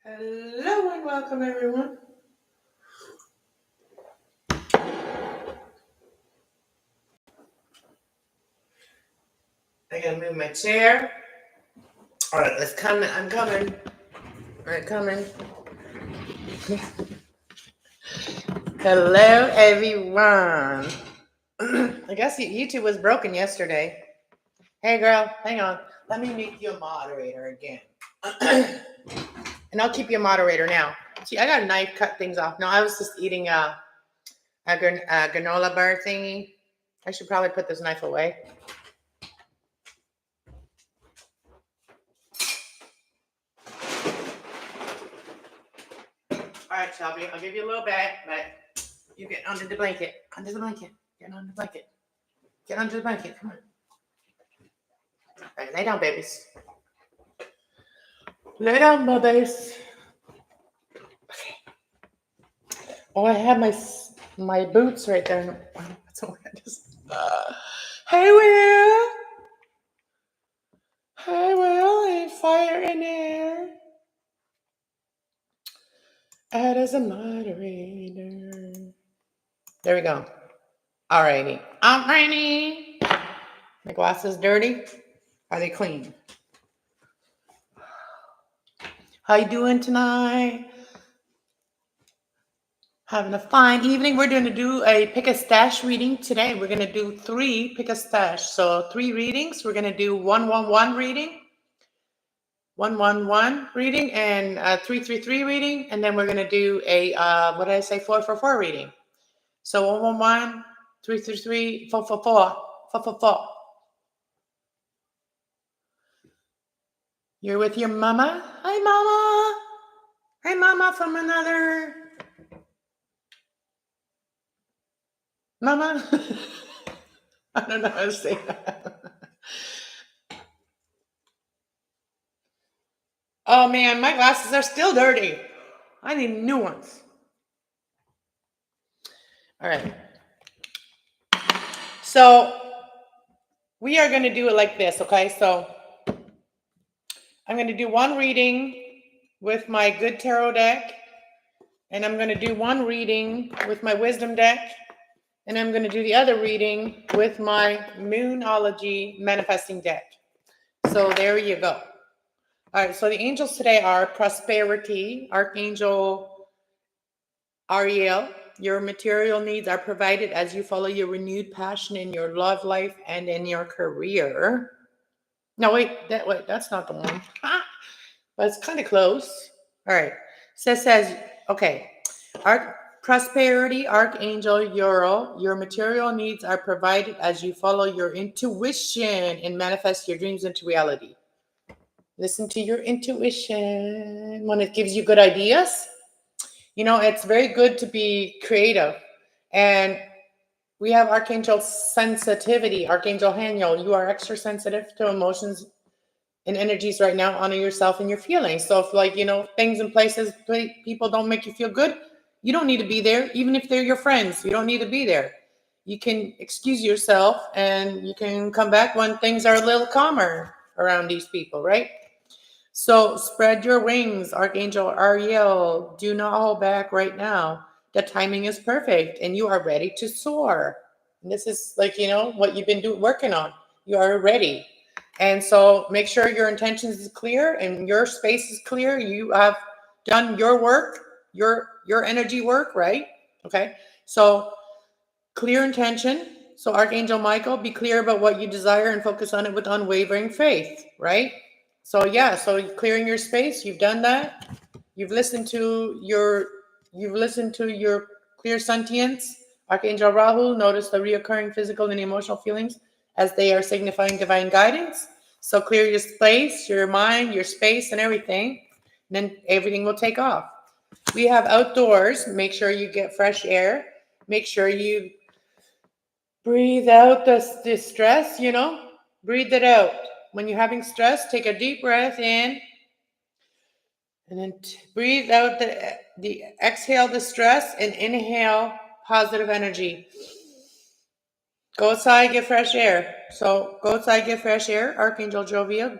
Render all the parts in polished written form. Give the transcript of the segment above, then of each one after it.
Hello and welcome, everyone. I gotta move my chair. All right, let's come. I'm coming. All right, coming. Hello, everyone. I guess YouTube was broken yesterday. Hey, girl, hang on. Let me make you a moderator again. And I'll keep you a moderator now. See, I got a knife, cut things off. No, I was just eating a granola bar thingy. I should probably put this knife away. All right, Shelby, I'll give you a little bit, but you get under the blanket. Under the blanket. Get under the blanket. Get under the blanket. Come on. All right, lay down, babies. Lay down, babies. Okay. Oh, I have my boots right there. So I just. Hey, Will. Hey, Will. Ain't fire in there. Add as a moderator. There we go. All righty. I'm ready. My glasses dirty? Are they clean? How you doing tonight? Having a fine evening. We're going to do a pick a stash reading today. We're going to do 3 pick a stash. So 3 readings. We're going to do 111 reading, 111 reading, and 333 reading. And then we're going to do a, 444 reading. So 111, 333, 444, 444. You're with your mama? Hi, mama. Hi, mama from another... Mama? I don't know how to say that. Oh, man, my glasses are still dirty. I need new ones. All right. So we are going to do it like this, okay? So I'm going to do 1 reading with my good tarot deck, and I'm going to do 1 reading with my wisdom deck, and I'm going to do the other reading with my moonology manifesting deck. So there you go. All right, so the angels today are Prosperity, Archangel Ariel. Your material needs are provided as you follow your renewed passion in your love life and in your career. No, wait, that's not the one. But it's kind of close. All right. So it says, okay, Prosperity, Archangel Uriel, your material needs are provided as you follow your intuition and manifest your dreams into reality. Listen to your intuition when it gives you good ideas. You know, it's very good to be creative. And we have Archangel Sensitivity, Archangel Haniel. You are extra sensitive to emotions and energies right now. Honor yourself and your feelings. So if things and places, people don't make you feel good, you don't need to be there. Even if they're your friends, you don't need to be there. You can excuse yourself and you can come back when things are a little calmer around these people, right? So spread your wings, Archangel Ariel. Do not hold back right now. The timing is perfect and you are ready to soar. And this is what you've been working on. You are ready. And so make sure your intentions is clear and your space is clear. You have done your work, your energy work, right? Okay. So clear intention. So Archangel Michael, be clear about what you desire and focus on it with unwavering faith, right? So clearing your space, you've done that. You've listened to your clear sentience. Archangel Rahu, notice the reoccurring physical and emotional feelings as they are signifying divine guidance. So clear your space, your mind, your space, and everything. And then everything will take off. We have outdoors. Make sure you get fresh air. Make sure you breathe out the stress, breathe it out. When you're having stress, take a deep breath in and then breathe out the exhale the stress and inhale positive energy. Go outside, get fresh air. So go outside, get fresh air. Archangel Jovial,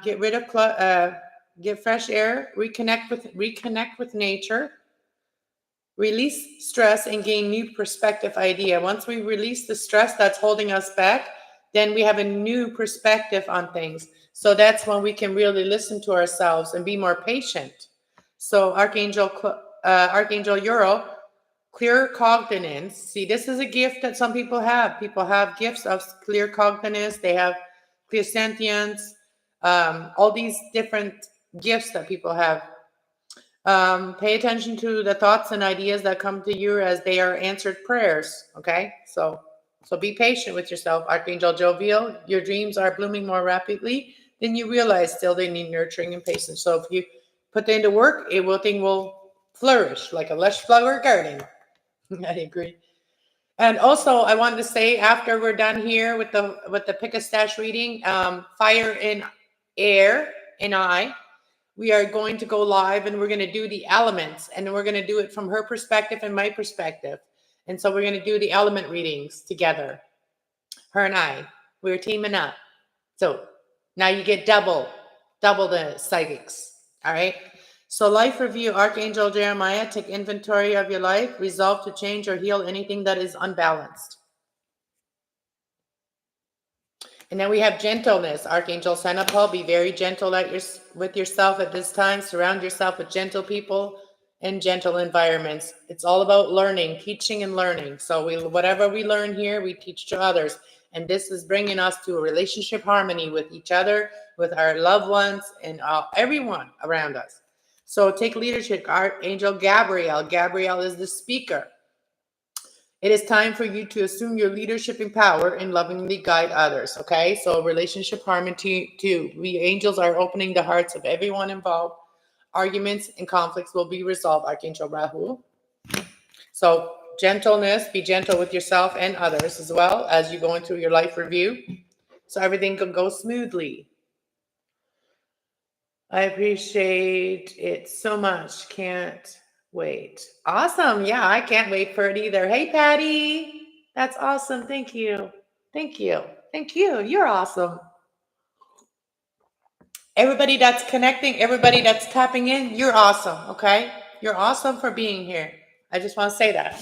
get rid of get fresh air, reconnect with nature, release stress, and gain new perspective idea. Once we release the stress that's holding us back, then we have a new perspective on things. So that's when we can really listen to ourselves and be more patient. So Archangel Uriel, clear cognizance. See, this is a gift that some people have. People have gifts of clear cognizance. They have clear sentience. All these different gifts that people have. Pay attention to the thoughts and ideas that come to you as they are answered prayers. Okay, so be patient with yourself. Archangel Jovial, your dreams are blooming more rapidly than you realize. Still, they need nurturing and patience. So if you put into work, thing will flourish like a lush flower garden. I agree. And also, I wanted to say, after we're done here with the pick a stash reading, fire and air and I, we are going to go live and we're going to do the elements, and we're going to do it from her perspective and my perspective. And so we're going to do the element readings together. Her and I, we're teaming up. So now you get double the psychics. All right. So life review, Archangel Jeremiah, take inventory of your life, resolve to change or heal anything that is unbalanced. And then we have gentleness, Archangel Sanapal, be very gentle with yourself at this time. Surround yourself with gentle people and gentle environments. It's all about learning, teaching and learning. So whatever we learn here, we teach to others. And this is bringing us to a relationship harmony with each other, with our loved ones, and everyone around us. So take leadership, Archangel Gabriel. Gabriel is the speaker. It is time for you to assume your leadership and power and lovingly guide others. Okay, so relationship harmony too. We angels are opening the hearts of everyone involved. Arguments and conflicts will be resolved, Archangel Rahu. So gentleness, be gentle with yourself and others as well as you're going through your life review, so everything can go smoothly. I appreciate it so much. Can't wait. Awesome. Yeah, I can't wait for it either. Hey, Patty. That's awesome. Thank you. Thank you. Thank you. You're awesome. Everybody that's connecting, everybody that's tapping in, you're awesome. Okay? You're awesome for being here. I just want to say that.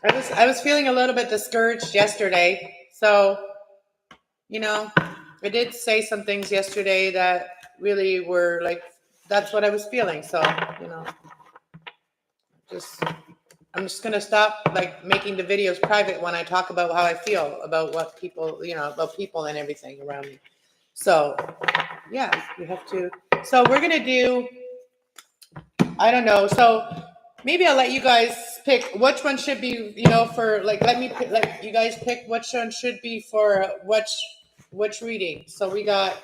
I was feeling a little bit discouraged yesterday. So, I did say some things yesterday that really were like, that's what I was feeling. So, I'm just going to stop like making the videos private when I talk about how I feel about what people, about people and everything around me. So, yeah, you have to. So we're going to do, I don't know. So maybe I'll let you guys pick which one should be, for like, let you guys pick which one should be for which reading. So we got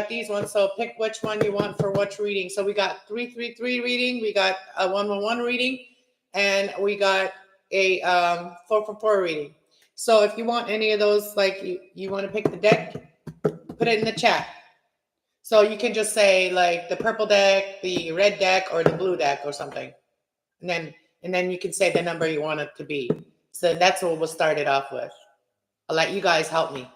these ones. So pick which one you want for which reading. So we got 333 reading, we got a 111 reading, and we got a 444 reading. So if you want any of those, like you want to pick the deck, put it in the chat. So you can just say like the purple deck, the red deck, or the blue deck or something. And then you can say the number you want it to be. So that's what we'll start it off with. I'll let you guys help me.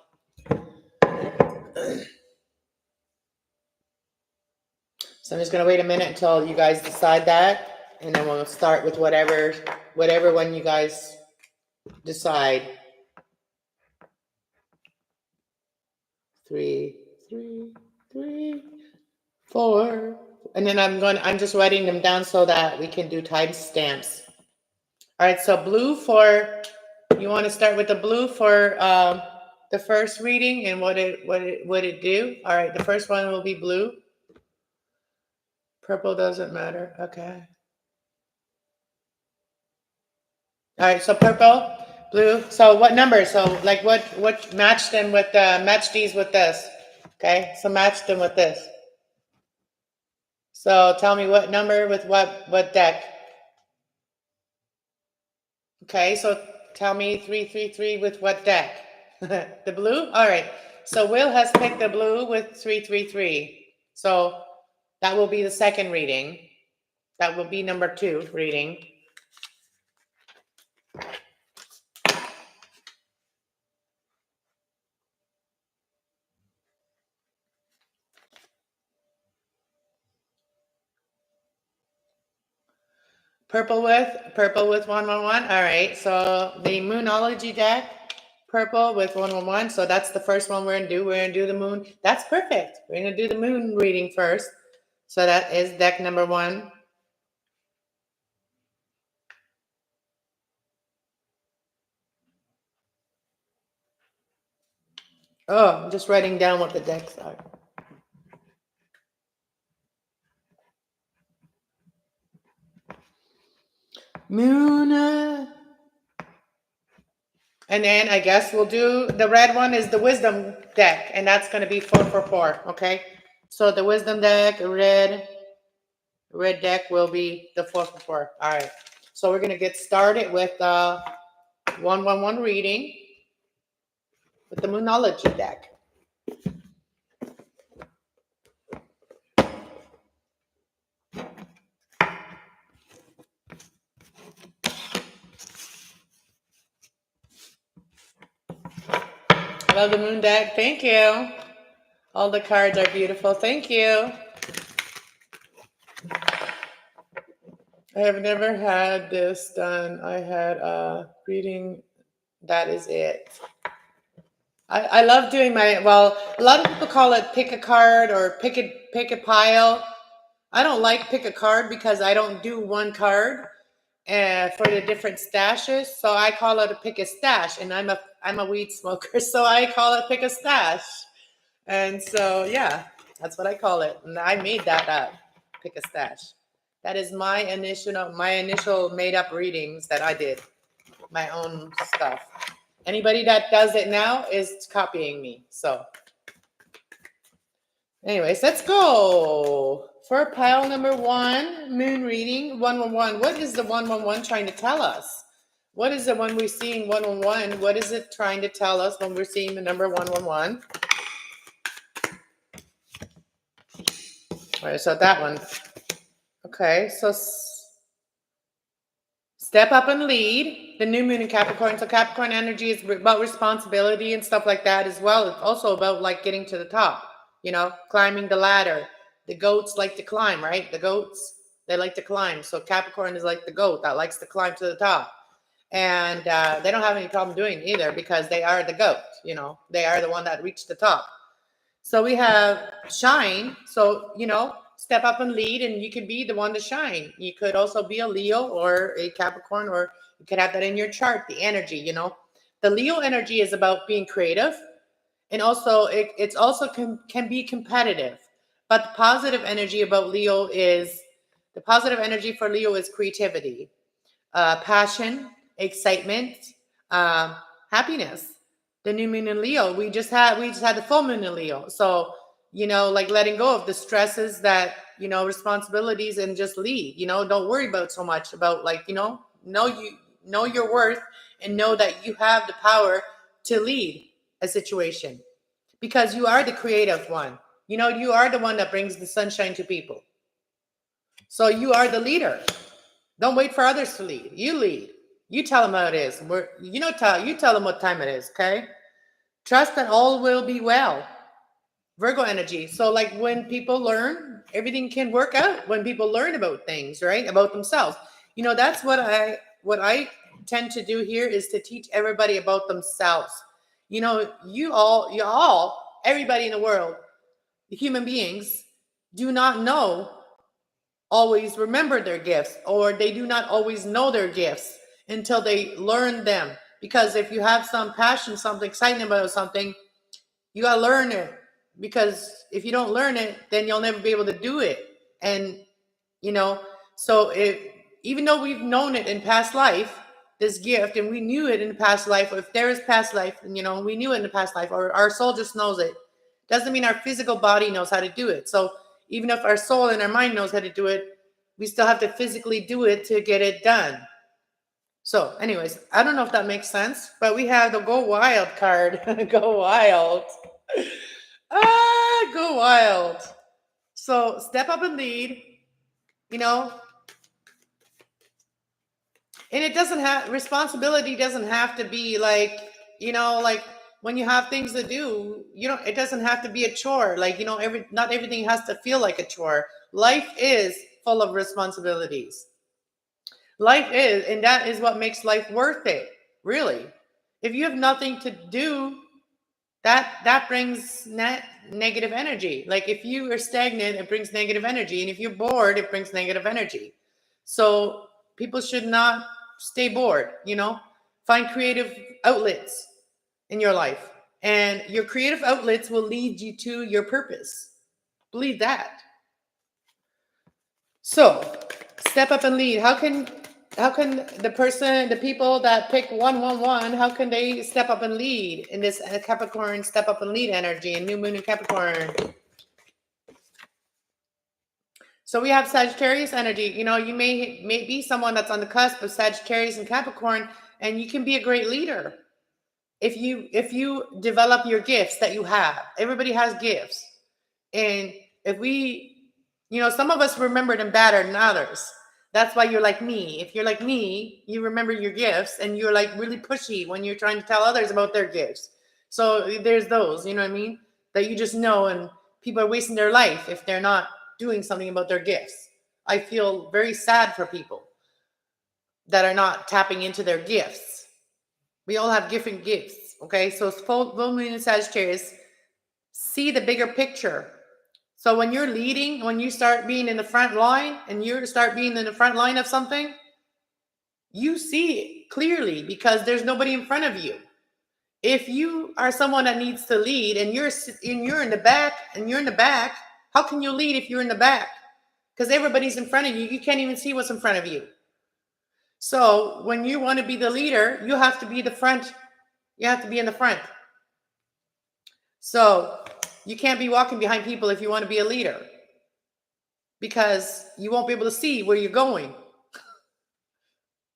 So I'm just going to wait a minute until you guys decide that, and then we'll start with whatever one you guys decide. 3, 3, 3, 4. And then I'm just writing them down so that we can do timestamps. All right, so blue you want to start with the blue for the first reading and what it do? All right, the first one will be blue. Purple doesn't matter. Okay. All right, so purple, blue. So what number? So like what match them with match these with this. Okay, so match them with this. So tell me what number with what deck. Okay, so tell me 333 with what deck? The blue? All right. So Will has picked the blue with 333. So that will be the second reading. That will be number 2 reading. Purple with 111. All right. So the Moonology deck, purple with 111. So that's the first one we're gonna do. We're gonna do the moon. That's perfect. We're gonna do the moon reading first. So that is deck number 1. Oh, I'm just writing down what the decks are. Moon. And then I guess we'll do the red one is the wisdom deck, and that's going to be 444. Okay. So the wisdom deck, red deck will be the 444. All right. So we're going to get started with the 111 reading with the Moonology deck. I love the moon deck. Thank you. All the cards are beautiful. Thank you. I have never had this done. I had a reading. That is it. I love doing a lot of people call it pick a card or pick a pile. I don't like pick a card because I don't do one card for the different stashes. So I call it a pick a stash, and I'm a weed smoker, so I call it pick a stash. And so yeah, that's what I call it. And I made that up, pick a stash. That is my initial made up readings that I did, my own stuff. Anybody that does it now is copying me. So anyways, let's go for pile number 1, moon reading 111. What is the 111 trying to tell us? What is it when we're seeing 111? What is it trying to tell us when we're seeing the number 111? All right, so that one. Okay, so step up and lead. The new moon in Capricorn. So Capricorn energy is about responsibility and stuff like that as well. It's also about like getting to the top, climbing the ladder. The goats like to climb, right? The goats, they like to climb. So Capricorn is like the goat that likes to climb to the top. And they don't have any problem doing it either because they are the goat, they are the one that reached the top. So we have shine. So, step up and lead, and you could be the one to shine. You could also be a Leo or a Capricorn, or you could have that in your chart, the energy, The Leo energy is about being creative, and also it's also can be competitive. But the positive energy for Leo is creativity, passion, excitement, happiness. The new moon in Leo, we just had the full moon in Leo. So, like letting go of the stresses that, responsibilities, and just lead, don't worry about so much about know your worth, and know that you have the power to lead a situation because you are the creative one. You are the one that brings the sunshine to people. So you are the leader. Don't wait for others to lead. You lead. You tell them how it is. You tell them what time it is, okay? Trust that all will be well. Virgo energy. So like when people learn, everything can work out when people learn about things, right? About themselves. That's what I tend to do here is to teach everybody about themselves. Everybody in the world, the human beings, do not always remember their gifts, or they do not always know their gifts until they learn them. Because if you have some passion, something exciting about something, you got to learn it. Because if you don't learn it, then you'll never be able to do it. And, so even though we've known it in past life, this gift, and we knew it in the past life, or if there is past life, and, we knew it in the past life, or our soul just knows it, doesn't mean our physical body knows how to do it. So even if our soul and our mind knows how to do it, we still have to physically do it to get it done. So anyways, I don't know if that makes sense, but we have the Go Wild card. Go wild. Go wild. So step up and lead, and it doesn't have, responsibility doesn't have to be like, like when you have things to do, it doesn't have to be a chore. Like, not everything has to feel like a chore. Life is full of responsibilities. Life is, and that is what makes life worth it, really. If you have nothing to do, that brings negative energy. Like if you are stagnant, it brings negative energy. And if you're bored, it brings negative energy. So people should not stay bored, find creative outlets in your life. And your creative outlets will lead you to your purpose. Believe that. So step up and lead. How can the people that pick 111, how can they step up and lead in this Capricorn step up and lead energy and new moon in Capricorn? So we have Sagittarius energy. You may be someone that's on the cusp of Sagittarius and Capricorn, and you can be a great leader if you develop your gifts that you have. Everybody has gifts, and if we, some of us remember them better than others. That's why you're like me. If you're like me, you remember your gifts and you're like really pushy when you're trying to tell others about their gifts. So there's those, you know what I mean? That you just know, and people are wasting their life if they're not doing something about their gifts. I feel very sad for people that are not tapping into their gifts. We all have different gifts, okay? So full moon in Sagittarius, see the bigger picture. So when you're leading, when you start being in the front line and you start being in the front line of something, you see it clearly because there's nobody in front of you. If you are someone that needs to lead and you're in the back, how can you lead if you're in the back? Because everybody's in front of you. You can't even see what's in front of you. So when you want to be the leader, you have to be the front. You have to be in the front. So you can't be walking behind people if you want to be a leader, because you won't be able to see where you're going.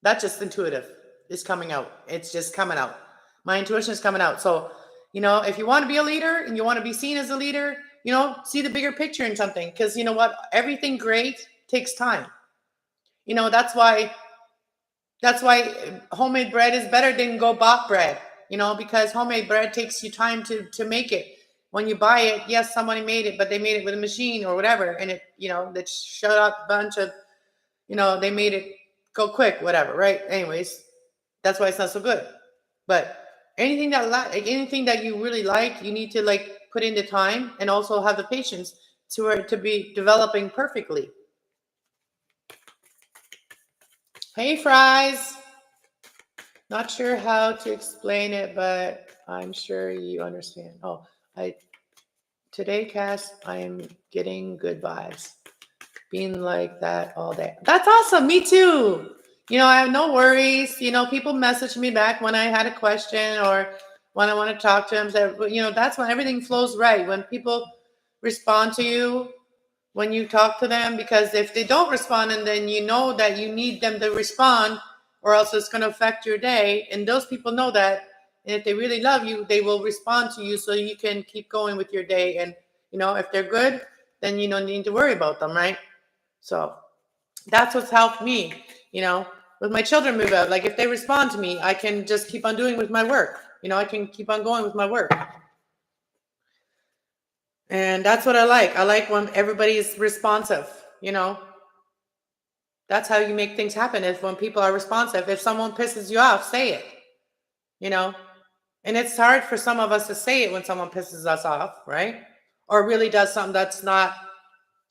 That's just intuitive. It's coming out. It's just coming out. My intuition is coming out. So, if you want to be a leader and you want to be seen as a leader, see the bigger picture in something. Because you know what? Everything great takes time. That's why homemade bread is better than go-bought bread, because homemade bread takes you time to make it. When you buy it, yes, somebody made it, but they made it with a machine or whatever. And it, that shut up a bunch of, they made it go quick, whatever, right? Anyways, that's why it's not so good. But anything that you really like, you need to put in the time and also have the patience to be developing perfectly. Hey, Fries. Not sure how to explain it, but I'm sure you understand. Today, Cass, I am getting good vibes. Being like that all day. That's awesome. Me too. I have no worries. People message me back when I had a question or when I want to talk to them. So, that's when everything flows right. When people respond to you, when you talk to them, because if they don't respond, and then you know that you need them to respond, or else it's going to affect your day. And those people know that. And if they really love you, they will respond to you so you can keep going with your day. And, if they're good, then you don't need to worry about them, right? So that's what's helped me, with my children move out. Like if they respond to me, I can just keep on doing with my work. I can keep on going with my work. And that's what I like. I like when everybody's responsive, That's how you make things happen, is when people are responsive. If someone pisses you off, say it, And it's hard for some of us to say it when someone pisses us off, right? Or really does something that's not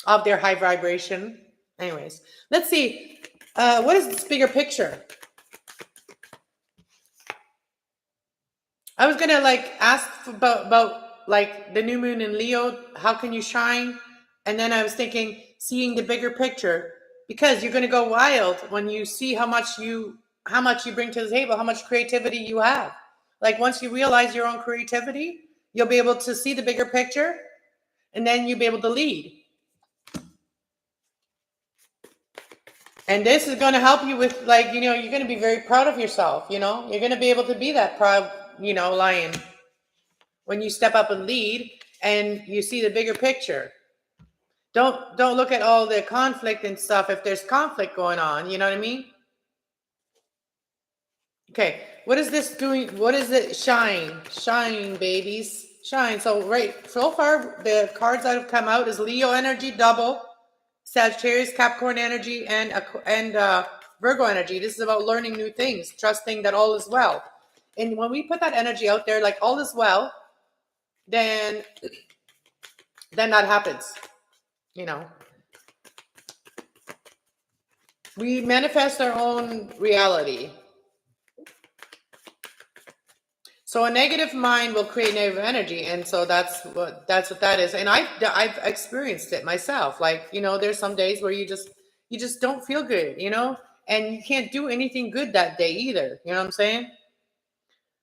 of their high vibration. Anyways, let's see. What is this bigger picture? I was going to ask about the new moon in Leo. How can you shine? And then I was thinking, seeing the bigger picture, because you're going to go wild when you see how much you bring to the table, how much creativity you have. Once you realize your own creativity, you'll be able to see the bigger picture, and then you'll be able to lead. And this is going to help you with you're going to be very proud of yourself. You're going to be able to be that proud, lion when you step up and lead and you see the bigger picture. Don't look at all the conflict and stuff if there's conflict going on. You know what I mean? Okay. What is this doing? What is it? Shine, babies. Shine. So far, the cards that have come out is Leo energy double, Sagittarius, Capricorn energy, and Virgo energy. This is about learning new things, trusting that all is well. And when we put that energy out there, like all is well, then that happens, you know. We manifest our own reality. So a negative mind will create negative energy, and so that's what that is. And I've experienced it myself. Like, you know, there's some days where you just don't feel good, you know, and you can't do anything good that day either. You know what I'm saying?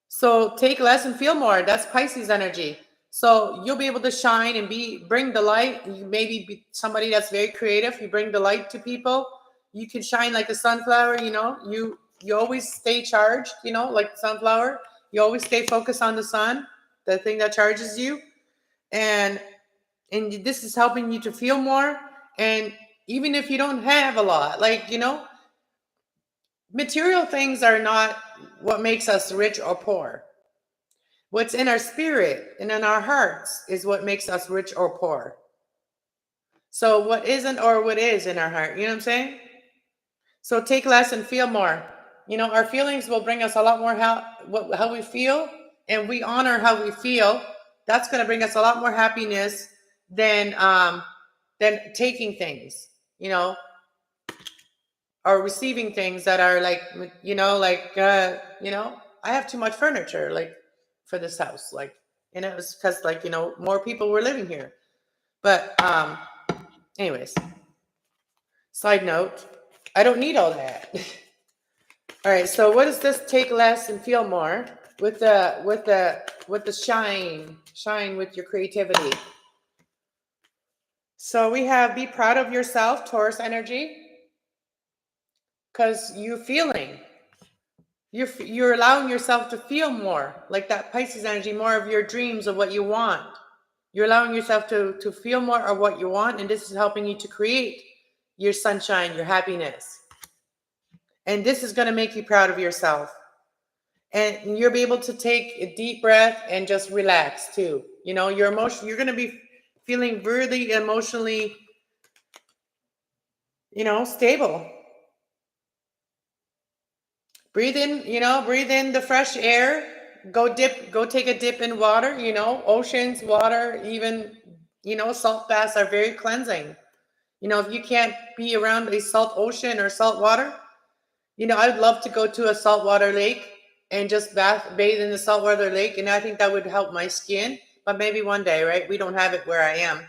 So take less and feel more. That's Pisces energy. So you'll be able to shine and bring the light. You maybe be somebody that's very creative. You bring the light to people. You can shine like a sunflower. You know, you always stay charged. You know, like the sunflower. You always stay focused on the sun, the thing that charges you, and this is helping you to feel more. And even if you don't have a lot, like, you know, material things are not what makes us rich or poor. What's in our spirit and in our hearts is what makes us rich or poor. So what isn't or what is in our heart, you know what I'm saying? So take less and feel more. You know, our feelings will bring us a lot more how we feel, and we honor how we feel. That's going to bring us a lot more happiness than taking things, you know, or receiving things that are like, you know, like, you know, I have too much furniture, like, for this house, like, and it was because, like, you know, more people were living here. But anyways, side note, I don't need all that. All right, so what is this? Take less and feel more with the shine with your creativity. So we have be proud of yourself, Taurus energy, because you're allowing yourself to feel more, like that Pisces energy, more of your dreams of what you want. You're allowing yourself to feel more of what you want, and this is helping you to create your sunshine, your happiness. And this is going to make you proud of yourself. And you'll be able to take a deep breath and just relax too. You know, you're going to be feeling really emotionally, you know, stable. Breathe in the fresh air. Go take a dip in water, you know, oceans, water, even, you know, salt baths are very cleansing. You know, if you can't be around a salt ocean or salt water, you know, I'd love to go to a saltwater lake and just bathe in the saltwater lake. And I think that would help my skin, but maybe one day, right? We don't have it where I am.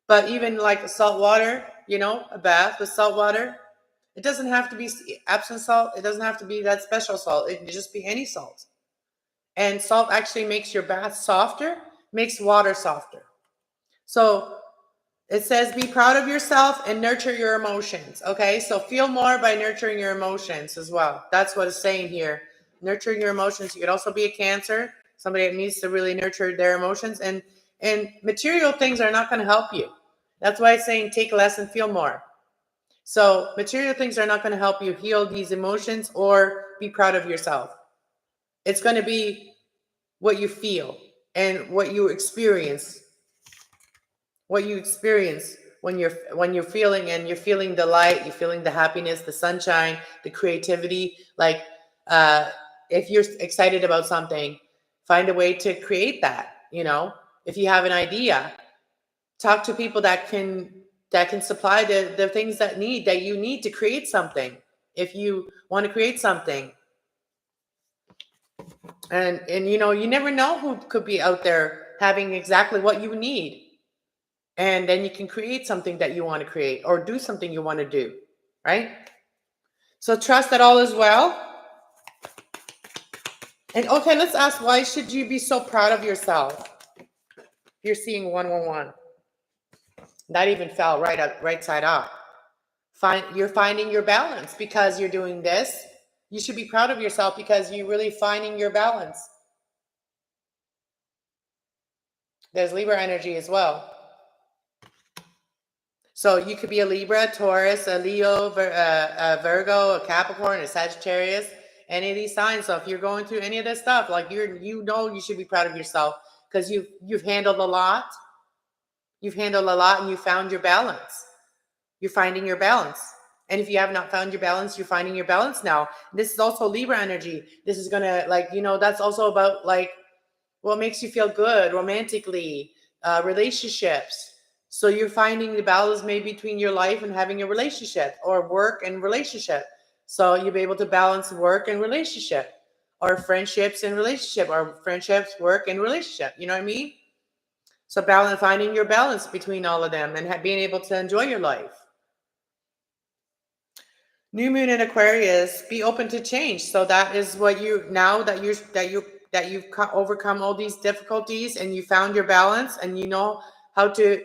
But even like salt water, you know, a bath with salt water, it doesn't have to be Epsom salt. It doesn't have to be that special salt. It can just be any salt. And salt actually makes your bath softer, makes water softer. So it says be proud of yourself and nurture your emotions. Okay, so feel more by nurturing your emotions as well. That's what it's saying here. Nurturing your emotions. You could also be a Cancer, somebody that needs to really nurture their emotions. And material things are not going to help you. That's why it's saying take less and feel more. So material things are not going to help you heal these emotions or be proud of yourself. It's going to be what you feel and what you experience. What you experience when you're feeling, and you're feeling the light, you're feeling the happiness, the sunshine, the creativity. Like if you're excited about something, find a way to create that. You know, if you have an idea, talk to people that can supply the things that you need to create something. If you want to create something, and you know, you never know who could be out there having exactly what you need. And then you can create something that you want to create or do something you want to do, right? So trust that all is well. And okay, let's ask, why should you be so proud of yourself? You're seeing 111. That even fell right side up. You're finding your balance because you're doing this. You should be proud of yourself because you're really finding your balance. There's Libra energy as well. So you could be a Libra, Taurus, a Leo, a Virgo, a Capricorn, a Sagittarius, any of these signs. So if you're going through any of this stuff, like you know, you should be proud of yourself because you've handled a lot. You've handled a lot and you found your balance. You're finding your balance. And if you have not found your balance, you're finding your balance now. This is also Libra energy. This is gonna, like, you know, that's also about like what makes you feel good romantically, relationships. So you're finding the balance maybe between your life and having a relationship, or work and relationship. So you'll be able to balance work and relationship, or friendships and relationship, or friendships, work and relationship. You know what I mean? So balance, finding your balance between all of them, and being able to enjoy your life. New moon in Aquarius, be open to change. So that is what you, now that you've overcome all these difficulties and you found your balance, and you know how to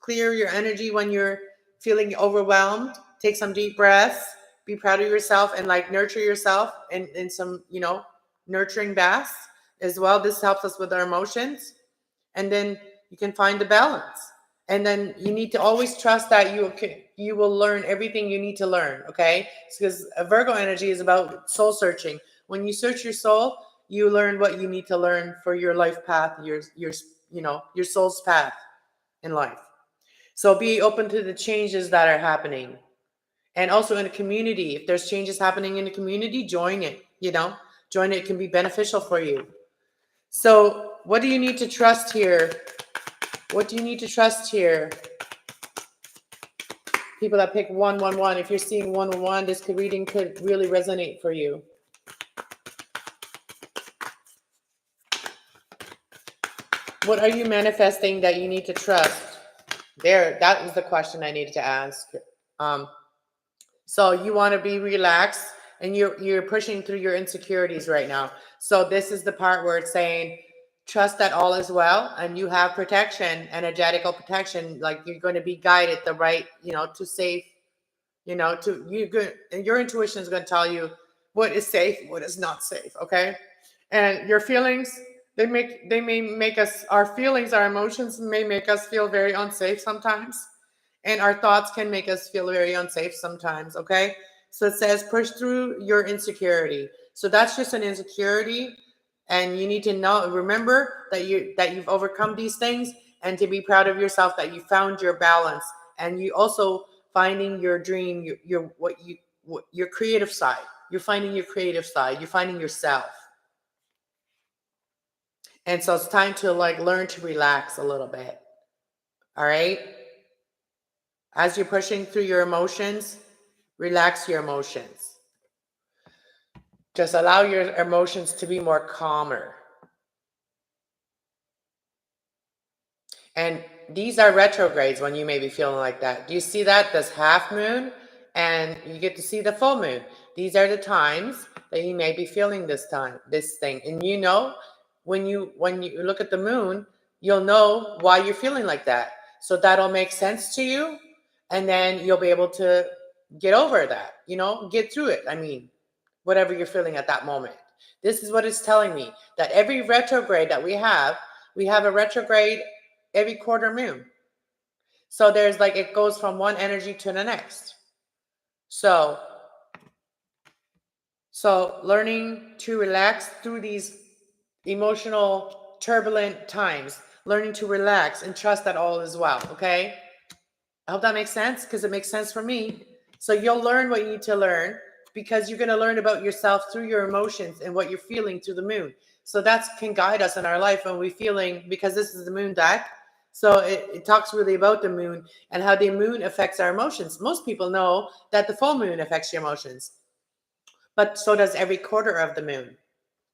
clear your energy when you're feeling overwhelmed. Take some deep breaths, be proud of yourself, and like nurture yourself in some, you know, nurturing baths as well. This helps us with our emotions, and then you can find the balance. And then you need to always trust that you will learn everything you need to learn, okay? Because Virgo energy is about soul searching. When you search your soul, you learn what you need to learn for your life path, your you know, your soul's path in life. So be open to the changes that are happening. And also in a community, if there's changes happening in the community, join it, you know? Join it, can be beneficial for you. So what do you need to trust here? What do you need to trust here? People that pick 111, if you're seeing 111, this reading could really resonate for you. What are you manifesting that you need to trust? There, that was the question I needed to ask. So you want to be relaxed, and you're pushing through your insecurities right now. So this is the part where it's saying, trust that all is well, and you have protection, energetical protection. Like you're going to be guided the right, you know, to safe, you know, to you good. And your intuition is going to tell you what is safe, what is not safe. Okay. And your feelings, they may make us, our feelings, our emotions may make us feel very unsafe sometimes. And our thoughts can make us feel very unsafe sometimes. Okay. So it says push through your insecurity. So that's just an insecurity. And you need to know, remember that you've overcome these things, and to be proud of yourself that you found your balance, and you also finding your dream, your creative side. You're finding your creative side. You're finding yourself. And so it's time to like learn to relax a little bit. All right. As you're pushing through your emotions, relax your emotions. Just allow your emotions to be more calmer. And these are retrogrades when you may be feeling like that. Do you see that? This half moon, and you get to see the full moon. These are the times that you may be feeling this thing. And you know, when you look at the moon, you'll know why you're feeling like that. So that'll make sense to you. And then you'll be able to get over that, you know, get through it. I mean, whatever you're feeling at that moment. This is what it's telling me, that every retrograde that we have a retrograde every quarter moon. So there's like, it goes from one energy to the next. So learning to relax through these emotional, turbulent times, learning to relax and trust that all is well. Okay. I hope that makes sense, because it makes sense for me. So you'll learn what you need to learn, because you're going to learn about yourself through your emotions and what you're feeling through the moon. So that can guide us in our life when we're feeling, because this is the moon deck. So it talks really about the moon and how the moon affects our emotions. Most people know that the full moon affects your emotions, but so does every quarter of the moon,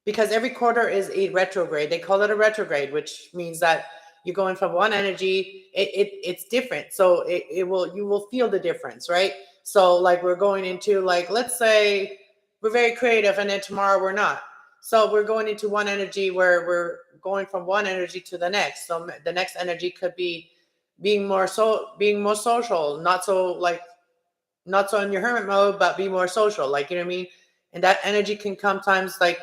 because every quarter is a retrograde. They call it a retrograde, which means that you're going from one energy. It's different. So you will feel the difference, right? So like we're going into, like, let's say we're very creative, and then tomorrow we're not. So we're going into one energy where we're going from one energy to the next. So the next energy could be being more social, not so in your hermit mode, but be more social. Like, you know what I mean? And that energy can sometimes, like,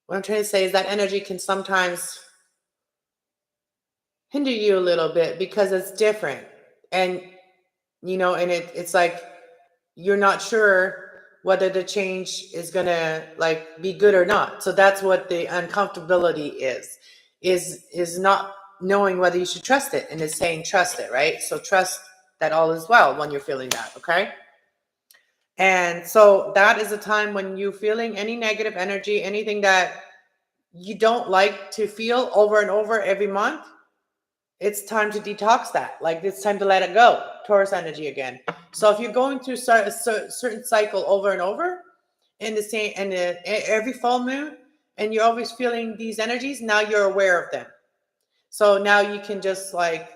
what I'm trying to say is that energy can sometimes hinder you a little bit, because it's different. And, you know, and it's like, you're not sure whether the change is going to like be good or not. So that's what the uncomfortability is not knowing whether you should trust it. And it's saying, trust it, right? So trust that all is well when you're feeling that, okay? And so that is a time when you're feeling any negative energy, anything that you don't like to feel over and over every month. It's time to detox that. Like, it's time to let it go. Taurus energy again. So if you're going through a certain cycle over and over in the same, and every full moon, and you're always feeling these energies, now you're aware of them. So now you can just like,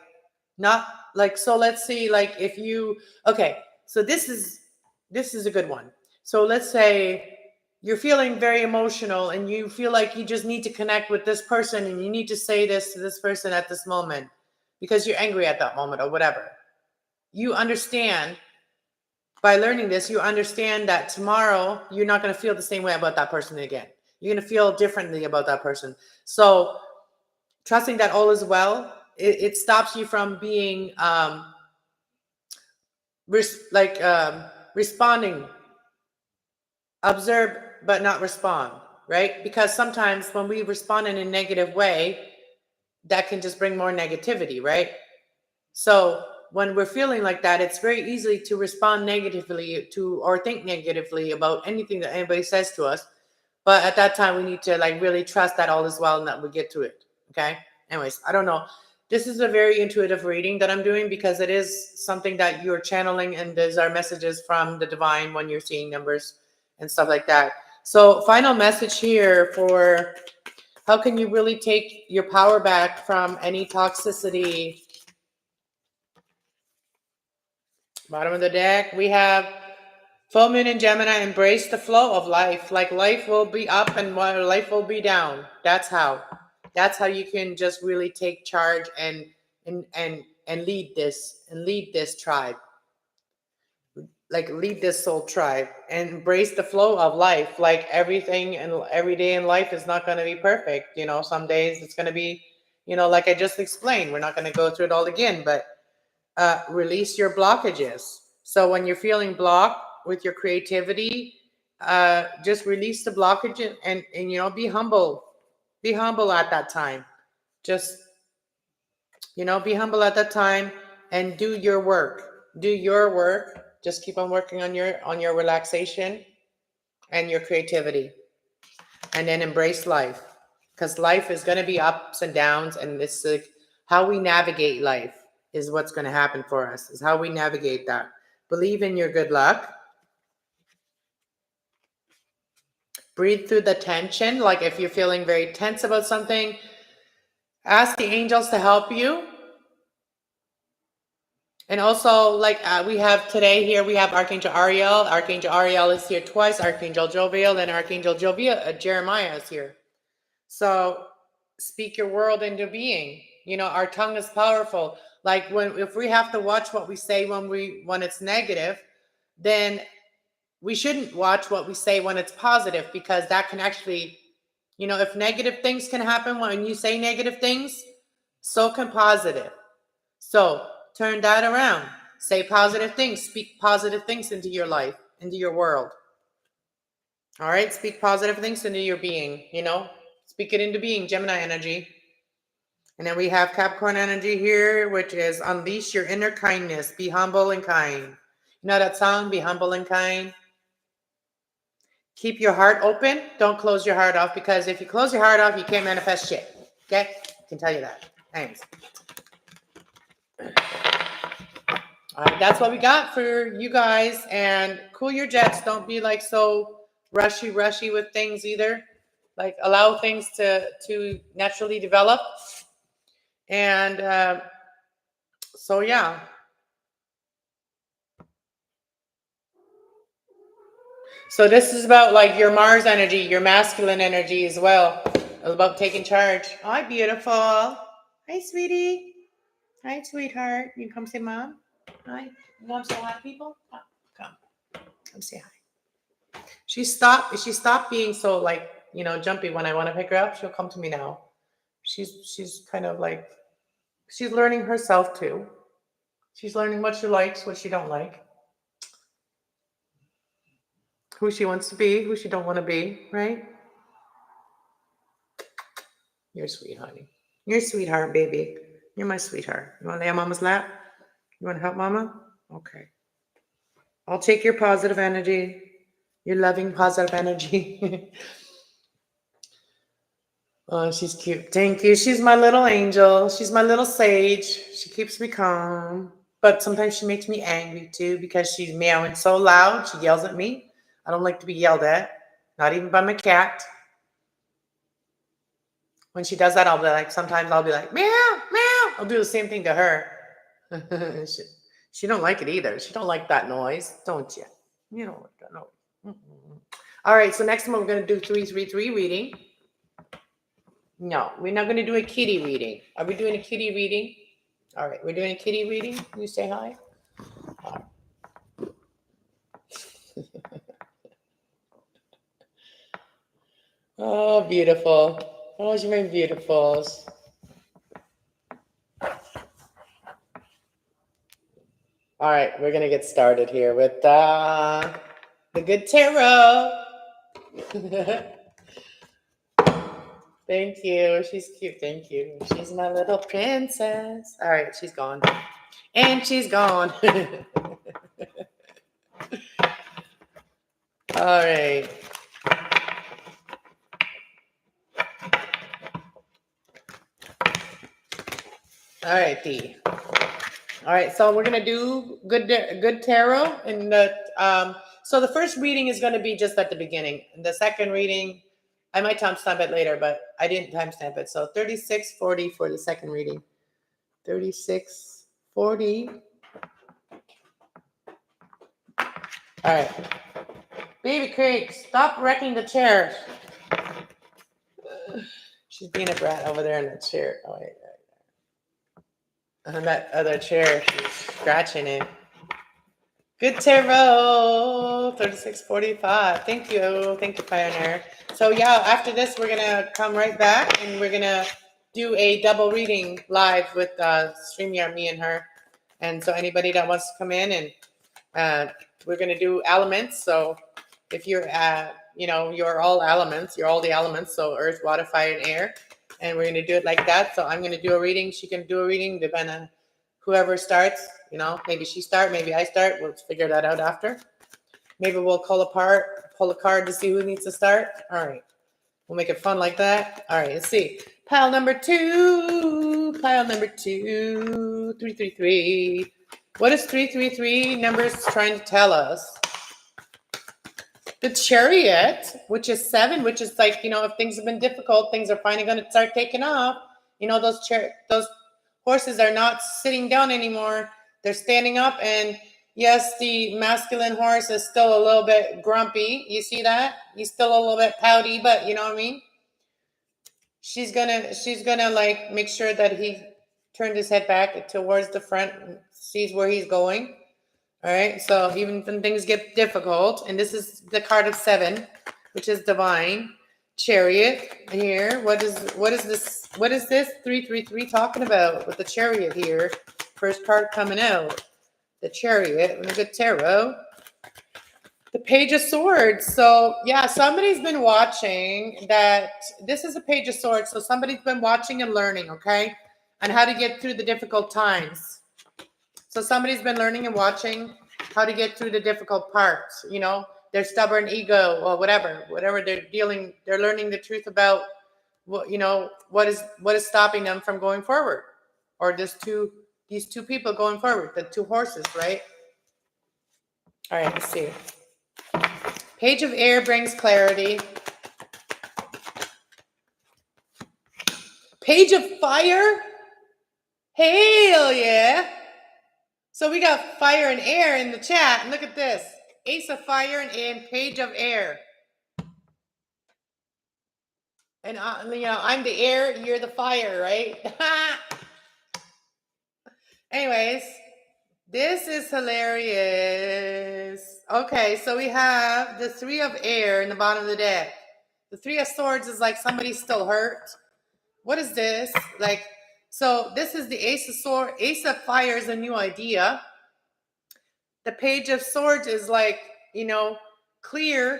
not like, so let's see, like if you, okay, so this is a good one. So let's say you're feeling very emotional and you feel like you just need to connect with this person and you need to say this to this person at this moment because you're angry at that moment or whatever. You understand, by learning this, you understand that tomorrow you're not going to feel the same way about that person again. You're going to feel differently about that person. So trusting that all is well, it stops you from being responding, observe but not respond, right? Because sometimes when we respond in a negative way, that can just bring more negativity, right? So when we're feeling like that, it's very easy to respond negatively to or think negatively about anything that anybody says to us. But at that time, we need to like really trust that all is well and that we get to it. Okay. Anyways, I don't know. This is a very intuitive reading that I'm doing because it is something that you're channeling, and these are messages from the divine when you're seeing numbers and stuff like that. So final message here for how can you really take your power back from any toxicity. Bottom of the deck, we have full moon in Gemini. Embrace the flow of life. Like, life will be up and life will be down. That's how you can just really take charge and lead this tribe. Like, lead this soul tribe and embrace the flow of life. Like, everything and every day in life is not going to be perfect. You know, some days it's going to be, like I just explained, we're not going to go through it all again, but release your blockages. So when you're feeling blocked with your creativity, just release the blockage and be humble. Be humble at that time. Just, be humble at that time and do your work. Do your work. Just keep on working on your relaxation and your creativity. And then embrace life. Because life is going to be ups and downs, and it's like how we navigate life is what's going to happen for us, is how we navigate that. Believe in your good luck. Breathe through the tension. Like, if you're feeling very tense about something, ask the angels to help you. And also, like we have today here, we have Archangel Ariel. Archangel Ariel is here twice. Archangel Joviel and Archangel Jeremiah is here. So speak your world into being. Our tongue is powerful. Like, if we have to watch what we say when it's negative, then we shouldn't watch what we say when it's positive, because that can actually, if negative things can happen when you say negative things, so can positive. So turn that around. Say positive things. Speak positive things into your life, into your world. All right? Speak positive things into your being, Speak it into being, Gemini energy. And then we have Capricorn energy here, which is unleash your inner kindness. Be humble and kind. You know that song, Be Humble and Kind? Keep your heart open. Don't close your heart off, because if you close your heart off, you can't manifest shit. Okay? I can tell you that. Thanks. All right, that's what we got for you guys. And cool your jets. Don't be like so rushy with things either. Like, allow things to naturally develop. And so, yeah. So this is about like your Mars energy, your masculine energy as well. About taking charge. Hi, beautiful. Hi, sweetie. Hi, sweetheart. You come say mom? Hi. You want to say hi, people? Come. Come say hi. She stopped being so like, jumpy when I want to pick her up. She'll come to me now. She's kind of like, she's learning herself too. She's learning what she likes, what she don't like. Who she wants to be, who she don't want to be, right? You're sweet, honey. You're a sweetheart, baby. You're my sweetheart. You want to lay on mama's lap? You want to help mama? Okay. I'll take your positive energy, your loving positive energy. Oh, she's cute. Thank you. She's my little angel. She's my little sage. She keeps me calm. But sometimes she makes me angry too because she's meowing so loud. She yells at me. I don't like to be yelled at, not even by my cat. When she does that, I'll be like, sometimes I'll be like, meow, meow. I'll do the same thing to her. She don't like it either. She don't like that noise, don't you? You don't like that noise. All right, so next one we're going to do 333 reading. No, we're not going to do a kitty reading. Are we doing a kitty reading? All right, we're doing a kitty reading. Can you say hi? Oh, beautiful. Oh, you're my beautifuls. All right, we're going to get started here with the good tarot. Thank you. She's cute. Thank you. She's my little princess. All right, she's gone. And she's gone. All right. All right, Dee. All right, so we're gonna do good tarot, and so the first reading is gonna be just at the beginning. And the second reading, I might timestamp it later, but I didn't timestamp it. So 3640 for the second reading. 3640. All right, baby Craig, stop wrecking the chairs. She's being a brat over there in the chair. Oh wait. And that other chair, she's scratching it. Good tarot, 3645. Thank you. Thank you, Pioneer. So yeah, after this, we're going to come right back and we're going to do a double reading live with StreamYard, me and her. And so anybody that wants to come in and we're going to do elements. So if you're, you're all elements, you're all the elements. So earth, water, fire, and air. And we're going to do it like that. So I'm going to do a reading. She can do a reading, depending on whoever starts. Maybe she start, maybe I start. We'll figure that out after. Maybe we'll pull a card to see who needs to start. All right. We'll make it fun like that. All right, let's see. Pile number 2. 333. What is 333 numbers trying to tell us? The Chariot, which is 7, which is like, if things have been difficult, things are finally going to start taking off. Those horses are not sitting down anymore. They're standing up. And yes, the masculine horse is still a little bit grumpy. You see that? He's still a little bit pouty, but you know what I mean? She's gonna like make sure that he turned his head back towards the front and sees where he's going. All right, so even when things get difficult, and this is the card of 7, which is divine. Chariot here. What is this? What is this 333 talking about with the Chariot here? First card coming out. The Chariot with a good tarot. The Page of Swords. So yeah, somebody's been watching that. This is a Page of Swords. So somebody's been watching and learning, okay, on how to get through the difficult times. So somebody's been learning and watching how to get through the difficult parts, their stubborn ego or whatever they're learning the truth about what is stopping them from going forward, or these two people going forward, the 2 horses, right? All right, let's see. Page of Air brings clarity. Page of Fire. Hell yeah. So we got fire and air in the chat. And look at this. Ace of Fire and Page of Air. And, I'm the air, you're the fire, right? Anyways, this is hilarious. Okay, so we have the 3 of Air in the bottom of the deck. The 3 of Swords is like somebody's still hurt. What is this? So this is the Ace of Swords. Ace of Fire is a new idea. The Page of Swords is like, clear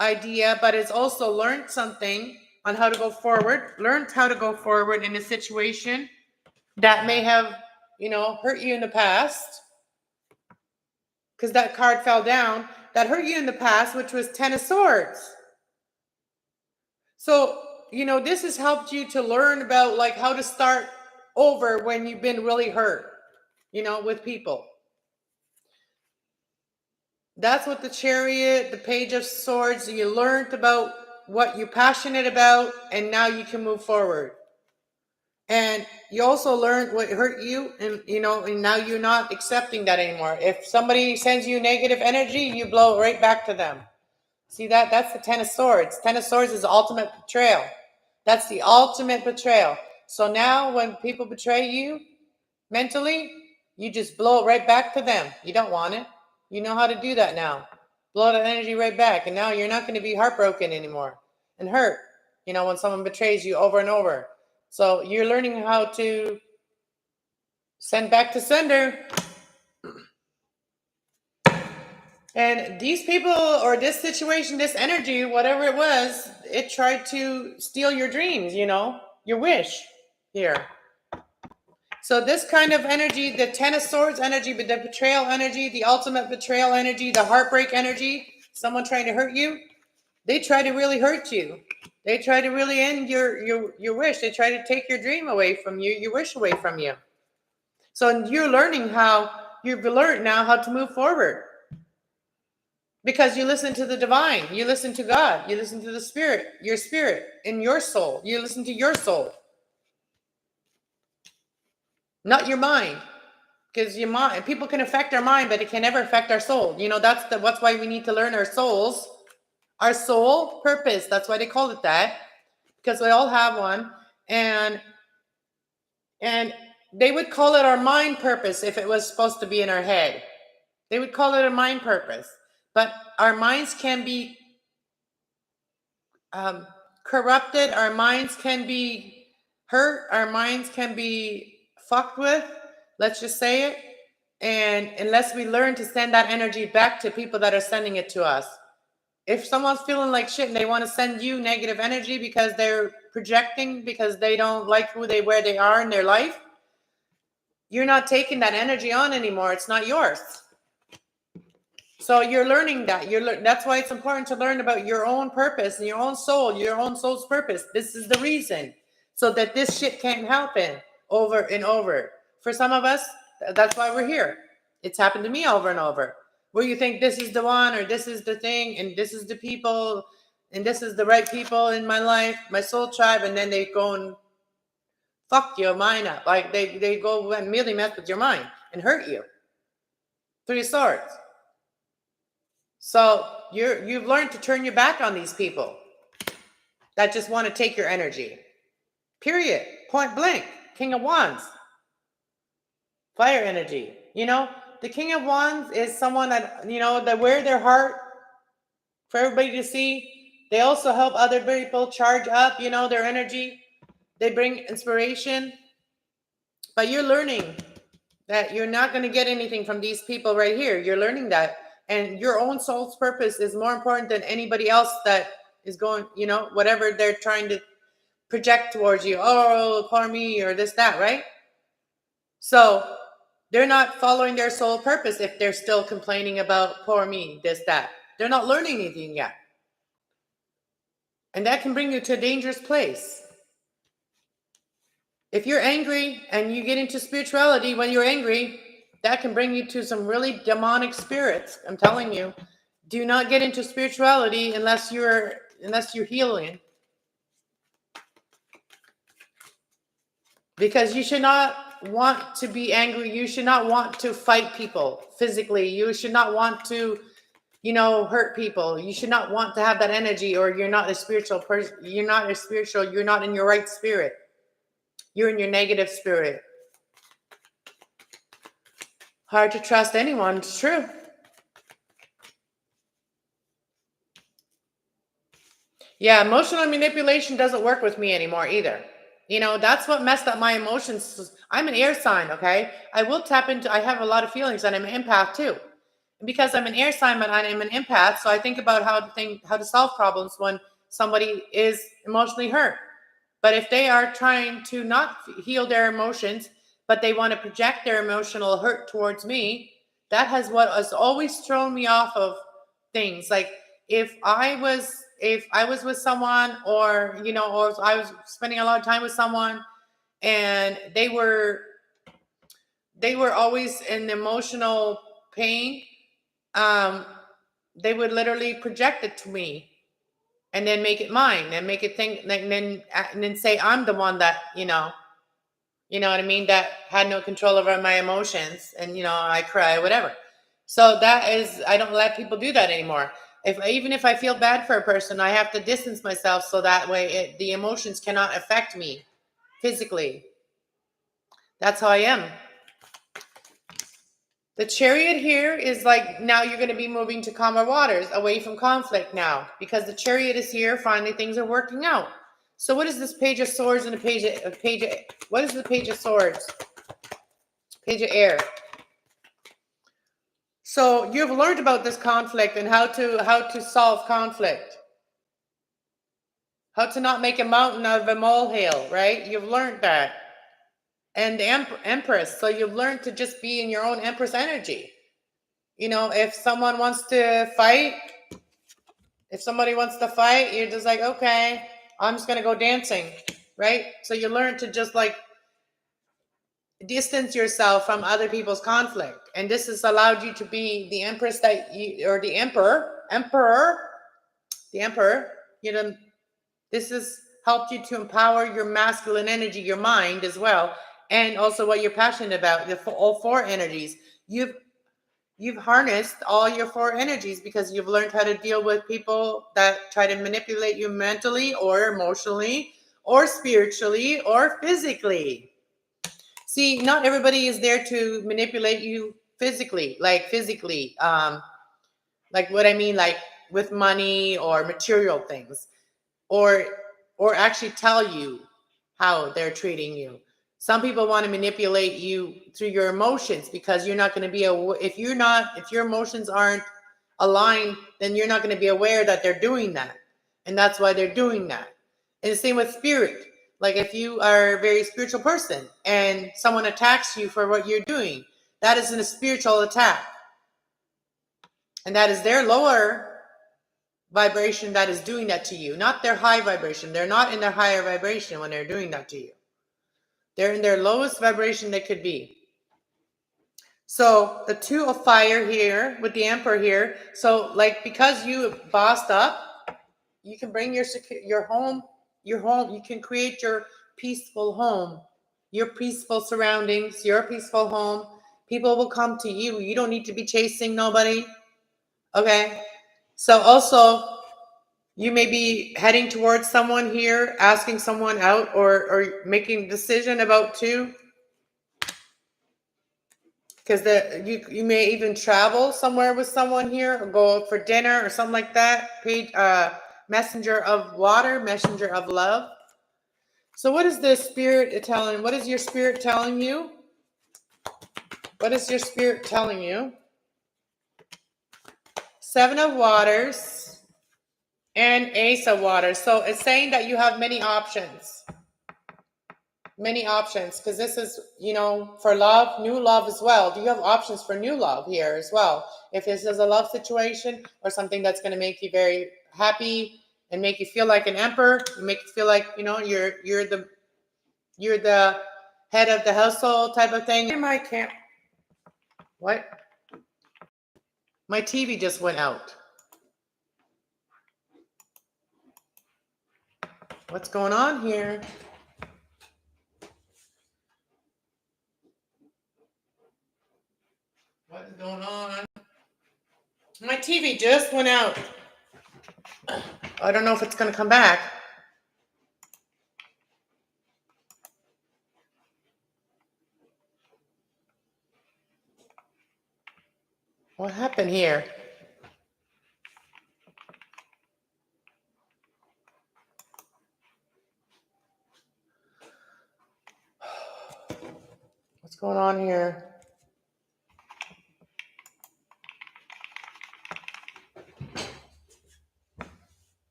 idea, but it's also learned something on how to go forward. Learned how to go forward in a situation that may have, hurt you in the past. because that card fell down, that hurt you in the past, which was Ten of Swords. So, this has helped you to learn about like how to start over when you've been really hurt, with people. That's what the Chariot, the Page of Swords, you learned about what you're passionate about, and now you can move forward. And you also learned what hurt you, and and now you're not accepting that anymore. If somebody sends you negative energy, you blow it right back to them. See that? That's the Ten of Swords. Ten of Swords is the ultimate betrayal. That's the ultimate betrayal. So now when people betray you mentally, you just blow it right back to them. You don't want it. You know how to do that now. Blow that energy right back. And now you're not going to be heartbroken anymore and hurt, when someone betrays you over and over. So you're learning how to send back to sender. And these people or this situation, this energy, whatever it was, it tried to steal your dreams, your wish here. So this kind of energy, the Ten of Swords energy, but the betrayal energy, the ultimate betrayal energy, the heartbreak energy, someone trying to hurt you, they try to really hurt you. They try to really end your wish. They try to take your dream away from you, your wish away from you. So you've learned now how to move forward. Because you listen to the divine, you listen to God, you listen to the spirit in your soul. You listen to your soul. Not your mind. Because your mind, people can affect our mind, but it can never affect our soul. That's why we need to learn our souls. Our soul purpose. That's why they call it that. Because we all have one. And they would call it our mind purpose if it was supposed to be in our head. They would call it a mind purpose. But our minds can be corrupted. Our minds can be hurt. Our minds can be fucked with. Let's just say it. And unless we learn to send that energy back to people that are sending it to us. If someone's feeling like shit and they want to send you negative energy because they're projecting, because they don't like where they are in their life, you're not taking that energy on anymore. It's not yours. So you're learning that. That's why it's important to learn about your own purpose and your own soul's purpose. This is the reason. So that this shit can't happen over and over. For some of us, that's why we're here. It's happened to me over and over. Where you think this is the one, or this is the thing, and this is the people, and this is the right people in my life, my soul tribe, and then they go and fuck your mind up. Like they go and merely mess with your mind and hurt you. Three of Swords. So you've learned to turn your back on these people that just want to take your energy. Period. Point blank. King of Wands. Fire energy. The King of Wands is someone that, that wear their heart for everybody to see. They also help other people charge up, their energy. They bring inspiration. But you're learning that you're not going to get anything from these people right here. You're learning that. And your own soul's purpose is more important than anybody else that is going, whatever they're trying to project towards you. Oh, poor me, or this, that, right? So they're not following their soul purpose if they're still complaining about poor me, this, that. They're not learning anything yet. And that can bring you to a dangerous place. If you're angry and you get into spirituality when you're angry, that can bring you to some really demonic spirits. I'm telling you, do not get into spirituality unless you're healing. Because you should not want to be angry. You should not want to fight people physically. You should not want to, hurt people. You should not want to have that energy, or you're not a spiritual person. You're not in your right spirit. You're in your negative spirit. Hard to trust anyone. It's true. Yeah, emotional manipulation doesn't work with me anymore either. That's what messed up my emotions. I'm an air sign, okay? I have a lot of feelings, and I'm an empath too. And because I'm an air sign, but I'm an empath, so I think about how to solve problems when somebody is emotionally hurt. But if they are trying to not heal their emotions, but they want to project their emotional hurt towards me, That has what has always thrown me off of things. Like if I was with someone, or or I was spending a lot of time with someone, and they were always in emotional pain, they would literally project it to me, and then make it mine, and make it think, and then say I'm the one that what I mean, that had no control over my emotions, and I cry, whatever. So that is, I don't let people do that anymore. Even if I feel bad for a person, I have to distance myself, so that way the emotions cannot affect me physically. That's how I am. The Chariot here is like, now you're going to be moving to calmer waters, away from conflict now, because the Chariot is here. Finally, things are working out. So what is this Page of Swords and what is the Page of Swords? Page of Air. So you've learned about this conflict and how to solve conflict. How to not make a mountain out of a molehill, right? You've learned that. And the Empress. So you've learned to just be in your own Empress energy. If someone wants to fight, you're just like, okay, I'm just going to go dancing, right? So you learn to just like distance yourself from other people's conflict. And this has allowed you to be the Empress or the Emperor, this has helped you to empower your masculine energy, your mind as well, and also what you're passionate about, all four energies. You've harnessed all your four energies because you've learned how to deal with people that try to manipulate you mentally or emotionally or spiritually or physically. See, not everybody is there to manipulate you physically, like what I mean, like with money or material things, or actually tell you how they're treating you. Some people want to manipulate you through your emotions, because you're not going to be if your emotions aren't aligned, then you're not going to be aware that they're doing that, and that's why they're doing that. And the same with spirit. Like if you are a very spiritual person and someone attacks you for what you're doing, that isn't a spiritual attack, and that is their lower vibration that is doing that to you, not their high vibration. They're not in their higher vibration when they're doing that to you. They're in their lowest vibration they could be. So the Two of Fire here with the Emperor here. So like, because you bossed up, you can bring your home. You can create your peaceful home, your peaceful surroundings, your peaceful home. People will come to you. You don't need to be chasing nobody. Okay. So also, you may be heading towards someone here, asking someone out, or making a decision about two. Because you may even travel somewhere with someone here, or go out for dinner or something like that. Messenger of water, messenger of love. So what is the spirit telling? What is your spirit telling you? What is your spirit telling you? Seven of Waters and Ace of Waters. So it's saying that you have many options. Many options, because this is, for love, new love as well. Do you have options for new love here as well? If this is a love situation or something that's going to make you very happy and make you feel like an emperor, make you feel like, you're the head of the household type of thing. What? My TV just went out. What's going on here? What is going on? My TV just went out. I don't know if it's going to come back. What happened here? What's going on here?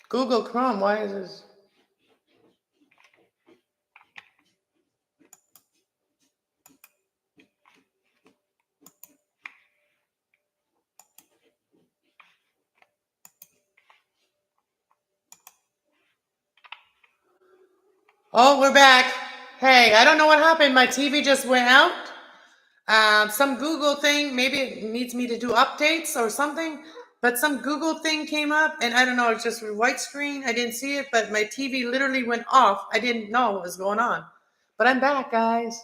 Google Chrome, why is this? Oh, we're back. Hey, I don't know what happened. My TV just went out. Some Google thing, maybe it needs me to do updates or something, but some Google thing came up and I don't know, it's just a white screen. I didn't see it, but my TV literally went off. I didn't know what was going on. But I'm back, guys.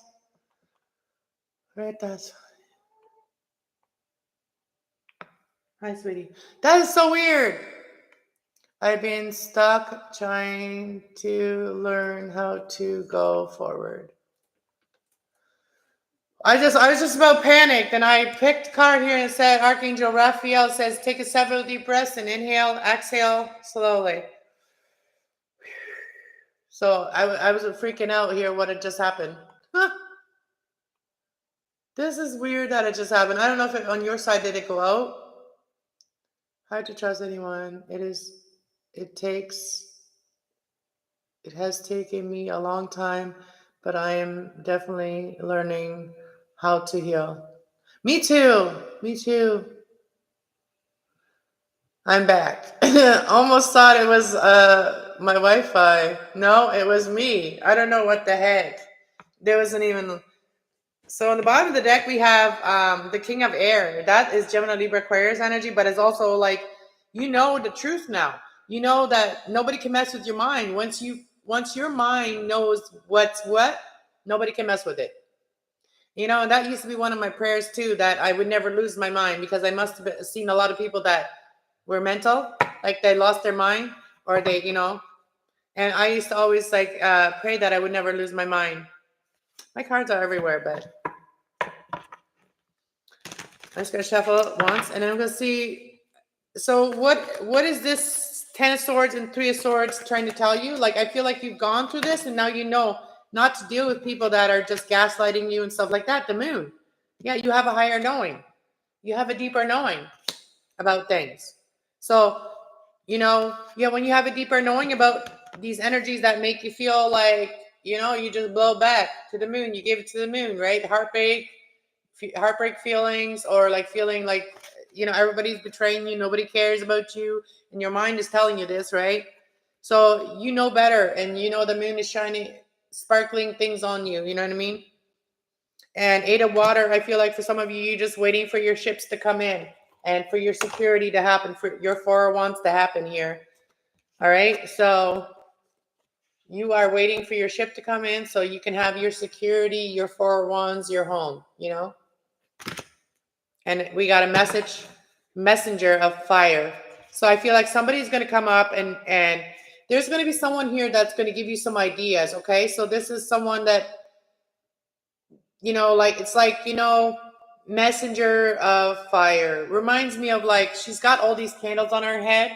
Right, that's. Hi, sweetie. That is so weird. I've been stuck trying to learn how to go forward. I was just about panicked, and I picked a card here and it said Archangel Raphael says take several deep breaths and inhale, exhale slowly. So I was freaking out here what had just happened. This is weird that it just happened. I don't know if it, on your side did it go out. Hard to trust anyone. It has taken me a long time, but I am definitely learning how to heal. Me too. I'm back. Almost thought it was my Wi-Fi. No, it was me. I don't know what the heck. There wasn't even. So on the bottom of the deck we have the King of Air. That is Gemini, Libra, Aquarius energy, but it's also like you know the truth now. You know that nobody can mess with your mind. Once your mind knows what's what, nobody can mess with it. You know, and that used to be one of my prayers too, that I would never lose my mind, because I must have seen a lot of people that were mental, like they lost their mind, or they, you know, and I used to always like pray that I would never lose my mind. My cards are everywhere, but I'm just gonna shuffle it once, and then I'm gonna see. So what is this Ten of Swords and Three of Swords trying to tell you? Like, I feel like you've gone through this, and now you know not to deal with people that are just gaslighting you and stuff like that. The Moon, yeah, you have a higher knowing, you have a deeper knowing about things. So, you know, yeah, when you have a deeper knowing about these energies that make you feel like, you know, you just blow back to the moon, you give it to the moon, right? Heartbreak feelings, or like feeling like, you know, everybody's betraying you, nobody cares about you, and your mind is telling you this, right? So you know better, and you know the moon is shining, sparkling things on you, you know what I mean? And Eight of Water, I feel like for some of you, you're just waiting for your ships to come in and for your security to happen, for your 401s to happen here. All right, so you are waiting for your ship to come in so you can have your security, your 401s, your home, you know? And we got a messenger of fire. So I feel like somebody's going to come up, and there's going to be someone here that's going to give you some ideas, okay? So this is someone that, you know, like, it's like, you know, messenger of fire. Reminds me of, like, she's got all these candles on her head.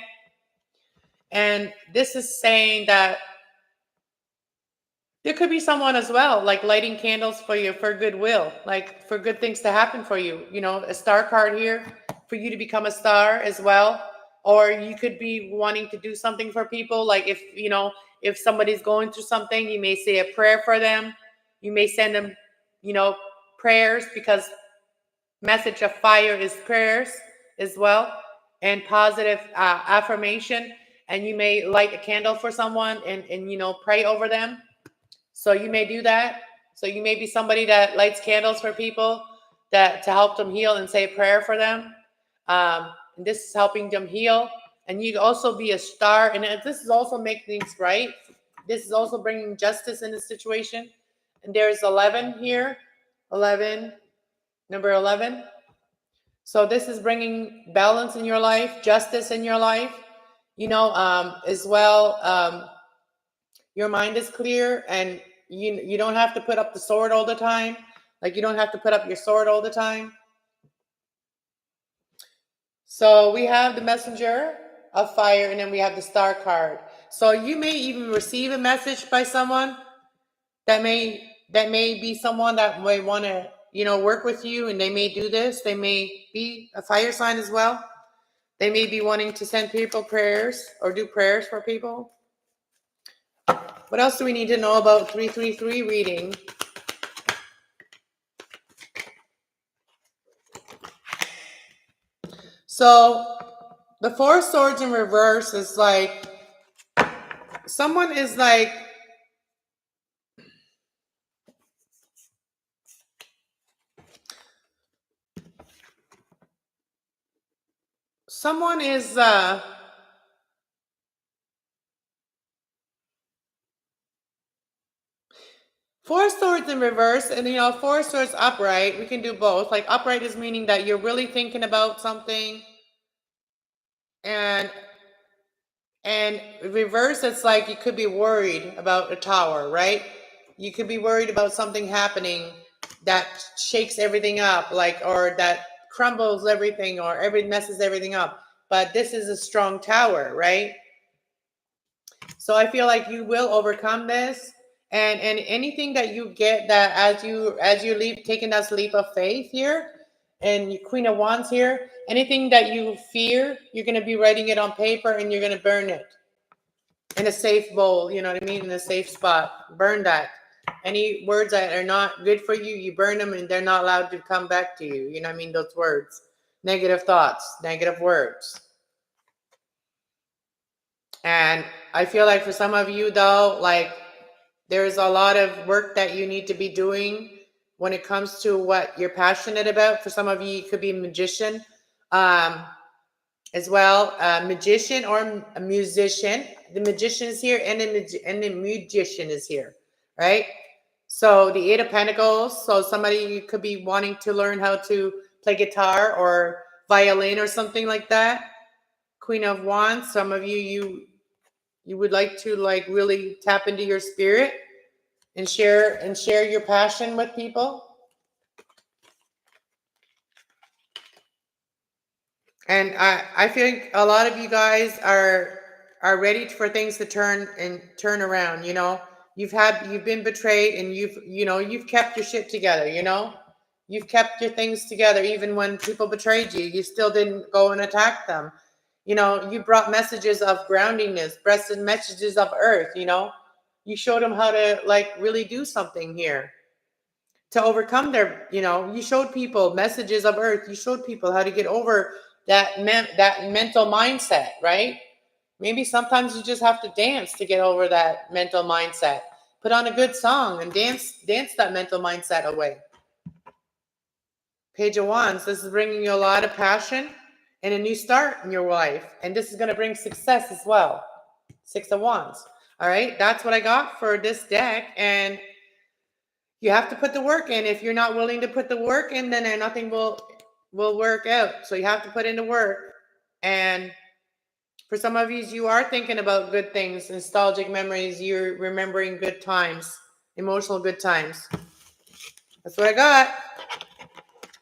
And this is saying that there could be someone as well, like lighting candles for you, for goodwill, like for good things to happen for you. You know, a star card here for you to become a star as well. Or you could be wanting to do something for people. Like, if, you know, if somebody's going through something, you may say a prayer for them. You may send them, you know, prayers, because message of fire is prayers as well, and positive affirmation. And you may light a candle for someone and, you know, pray over them. So you may do that. So you may be somebody that lights candles for people that to help them heal and say a prayer for them. And this is helping them heal. And you also be a star. And this is also making things right. This is also bringing justice in the situation. And there's 11 here. 11. Number 11. So this is bringing balance in your life, justice in your life. You know, as well, your mind is clear, and you don't have to put up the sword all the time. Like, you don't have to put up your sword all the time. So we have the messenger of fire, and then we have the star card. So you may even receive a message by someone that may be someone that may want to, you know, work with you, and they may do this. They may be a fire sign as well. They may be wanting to send people prayers or do prayers for people. What else do we need to know about 333 reading? So the Four of Swords in reverse is like, someone is like, someone is Four of Swords in reverse, and Four of Swords upright. We can do both. Like upright is meaning that you're really thinking about something, and reverse, it's like you could be worried about a tower, right? You could be worried about something happening that shakes everything up, like, or that crumbles everything, or messes everything up. But this is a strong tower, right? So I feel like you will overcome this, and anything that you get, that as you leave, taking that leap of faith here, and your Queen of Wands here, anything that you fear, you're going to be writing it on paper, and you're going to burn it in a safe bowl, you know what I mean, in a safe spot. Burn that. Any words that are not good for you, you burn them, and they're not allowed to come back to you. You know what I mean? Those words, negative thoughts, negative words. And I feel like for some of you, though, like, there's a lot of work that you need to be doing when it comes to what you're passionate about. For some of you, it could be a magician as well, a magician or a musician. The magician is here, and the musician is here, right? So the Eight of Pentacles. So somebody could be wanting to learn how to play guitar or violin or something like that. Queen of Wands. Some of you would like to like really tap into your spirit and share your passion with people. And I think a lot of you guys are ready for things to turn around. You've been betrayed, and you've kept your shit together. You've kept your things together. Even when people betrayed you, you still didn't go and attack them. You brought messages of groundingness, messages of earth. You showed them how to like really do something here to overcome their, you showed people messages of earth. You showed people how to get over that mental mindset, right? Maybe sometimes you just have to dance to get over that mental mindset. Put on a good song and dance that mental mindset away. Page of Wands, this is bringing you a lot of passion and a new start in your life. And this is going to bring success as well. Six of Wands. All right, that's what I got for this deck. And you have to put the work in. If you're not willing to put the work in, then nothing will work out. So you have to put in the work. And for some of you are thinking about good things, nostalgic memories. You're remembering good times, emotional good times. That's what I got.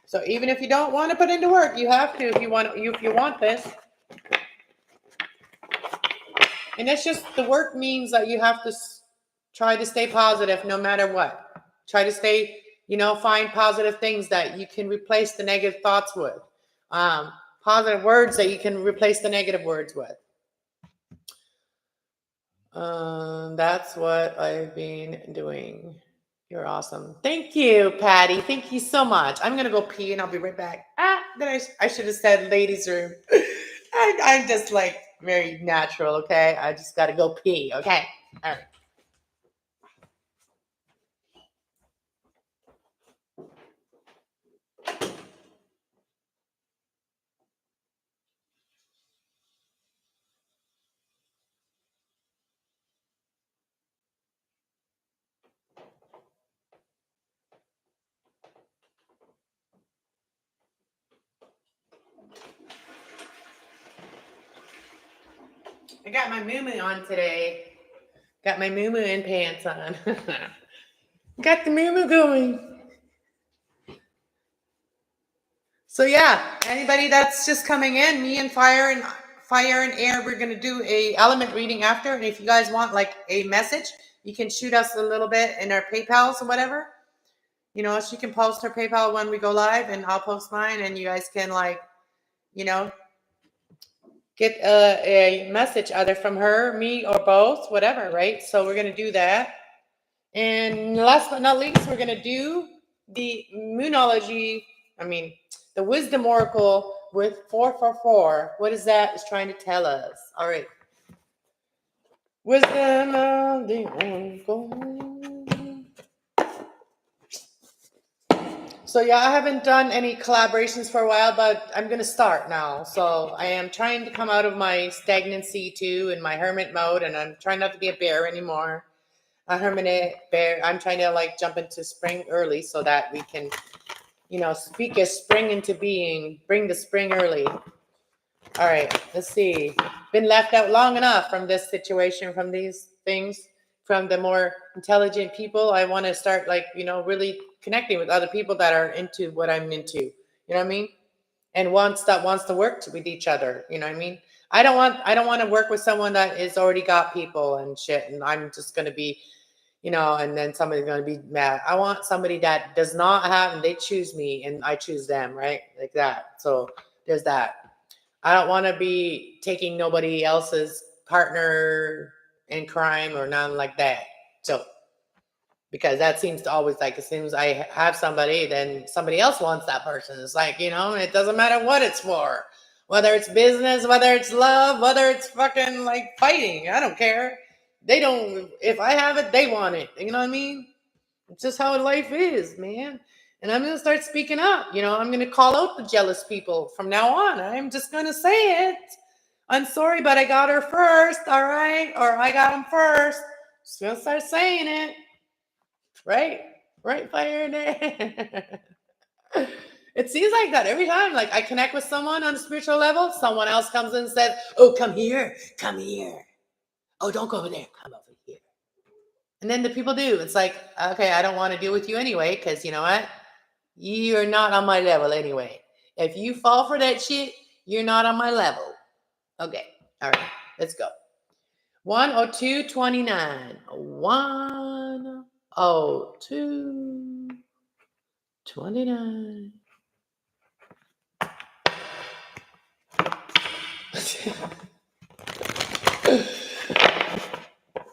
So even if you don't want to put into work, you have to if you want this. And it's just, the work means that you have to try to stay positive no matter what. Try to stay, find positive things that you can replace the negative thoughts with. Positive words that you can replace the negative words with. That's what I've been doing. You're awesome. Thank you, Patty. Thank you so much. I'm going to go pee and I'll be right back. Then I should have said ladies' room. I'm just like very natural, okay? I just got to go pee, okay? All right. I got my moo-moo on today. Got my moo-moo and pants on. Got the moo-moo going. So yeah, anybody that's just coming in, me and Fire and Air, we're gonna do a element reading after. And if you guys want like a message, you can shoot us a little bit in our PayPals or whatever. She can post her PayPal when we go live, and I'll post mine, and you guys can like, get a message either from her, me, or both, whatever, right? So we're going to do that. And last but not least, we're going to do the Moonology, the Wisdom Oracle with 444. What is that? It's trying to tell us. All right. Wisdom of the Oracle. So yeah, I haven't done any collaborations for a while, but I'm going to start now. So I am trying to come out of my stagnancy too in my hermit mode, and I'm trying not to be a bear anymore. A hermit bear. I'm trying to like jump into spring early so that we can, speak a spring into being, bring the spring early. All right, let's see. Been left out long enough from this situation, from these things, from the more intelligent people. I want to start really connecting with other people that are into what I'm into. You know what I mean? And wants to work with each other. You know what I mean? I don't want to work with someone that has already got people and shit, and I'm just gonna be, and then somebody's gonna be mad. I want somebody that does not have, and they choose me, and I choose them, right? Like that. So there's that. I don't want to be taking nobody else's partner in crime or nothing like that. So, because that seems to always as soon as I have somebody, then somebody else wants that person. It's it doesn't matter what it's for, whether it's business, whether it's love, whether it's fucking fighting. I don't care. They don't, if I have it, they want it. You know what I mean? It's just how life is, man. And I'm going to start speaking up. I'm going to call out the jealous people from now on. I'm just going to say it. I'm sorry, but I got her first, all right? Or I got him first. Just going to start saying it. Right? Right, Fire Day. It seems like that every time. I connect with someone on a spiritual level, someone else comes in and says, oh, come here. Come here. Oh, don't go over there. Come over here. And then the people do. It's okay, I don't want to deal with you anyway, because you know what? You're not on my level anyway. If you fall for that shit, you're not on my level. Okay. All right. Let's go. 102.29. 102.29.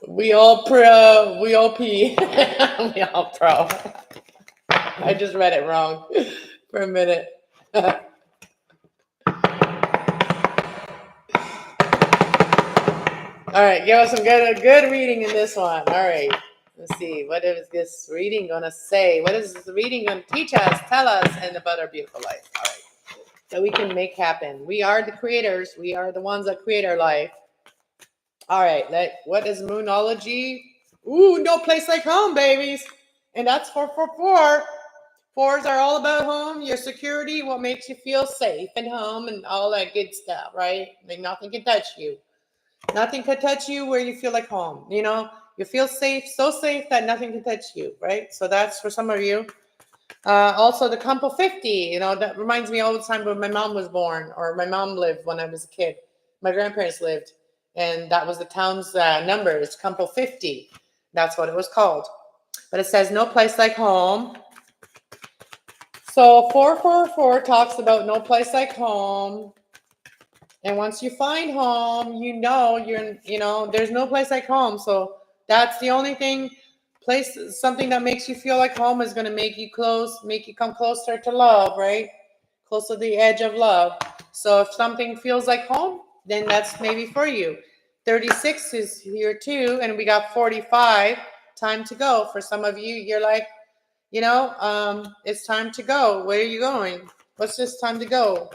We all pro. We all P. We all pro. I just read it wrong for a minute. All right, give us some good reading in this one. All right, let's see. What is this reading going to say? What is this reading going to teach us, tell us, and about our beautiful life? All right, that we can make happen. We are the creators. We are the ones that create our life. All right, what is Moonology? Ooh, no place like home, babies. And that's 444. Fours are all about home, your security, what makes you feel safe and home and all that good stuff, right? Nothing can touch you. Nothing can touch you where you feel like home. You feel safe, so safe that nothing can touch you, right? So that's for some of you. Also, the Campo 50, that reminds me all the time when my mom was born, or my mom lived when I was a kid. My grandparents lived, and that was the town's number. It's Campo 50. That's what it was called. But it says, no place like home. So 444 talks about no place like home. And once you find home, there's no place like home. So that's the only something that makes you feel like home is going to make you come closer to love, right? Close to the edge of love. So if something feels like home, then that's maybe for you. 36 is here too. And we got 45, time to go. For some of you, you're like, it's time to go. Where are you going? What's this time to go?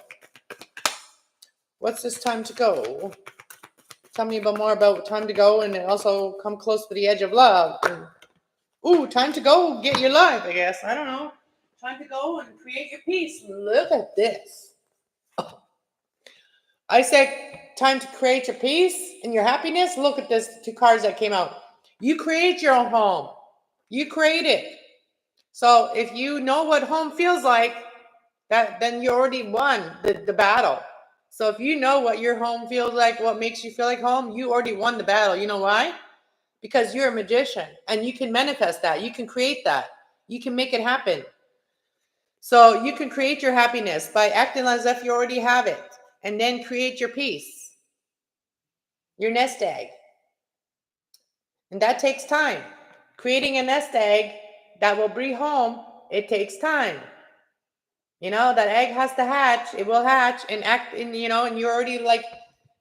What's this time to go? Tell me more about time to go and also come close to the edge of love. Ooh, time to go get your life, I guess. I don't know. Time to go and create your peace. Look at this. Oh. I said time to create your peace and your happiness. Look at this 2 cards that came out. You create your own home. You create it. So if you know what home feels like, then you already won the battle. So if you know what your home feels like, what makes you feel like home, you already won the battle. You know why? Because you're a magician and you can manifest that. You can create that. You can make it happen. So you can create your happiness by acting as if you already have it and then create your peace. your nest egg. And that takes time. Creating a nest egg that will bring home, it takes time. You know, that egg has to hatch. It will hatch and act in, you know, and you're already like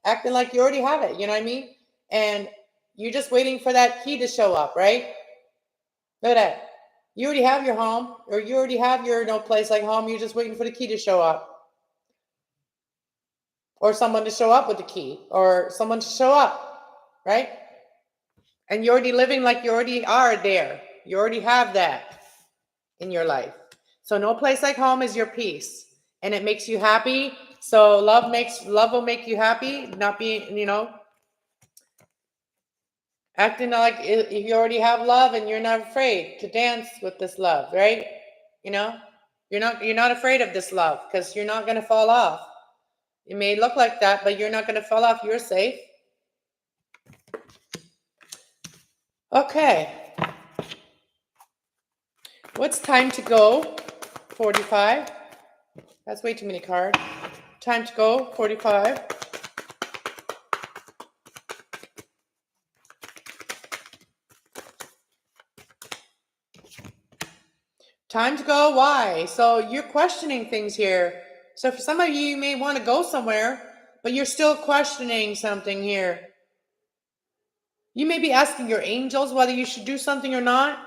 acting like you already have it. You know what I mean? And you're just waiting for that key to show up, right? Look at that. You already have your home, or you already have your place like home. You're just waiting for the key to show up, or someone to show up with the key, or someone to show up, right? And you're already living like you already are there. You already have that in your life. So no place like home is your peace, and it makes you happy. So love will make you happy, not being, acting like you already have love and you're not afraid to dance with this love, right? You know, you're not afraid of this love because you're not going to fall off. It may look like that, but you're not going to fall off. You're safe. Okay. What's time to go? 45. That's way too many cards. Time to go, 45. Time to go, why? So you're questioning things here. So for some of you, you may want to go somewhere, but you're still questioning something here. You may be asking your angels whether you should do something or not.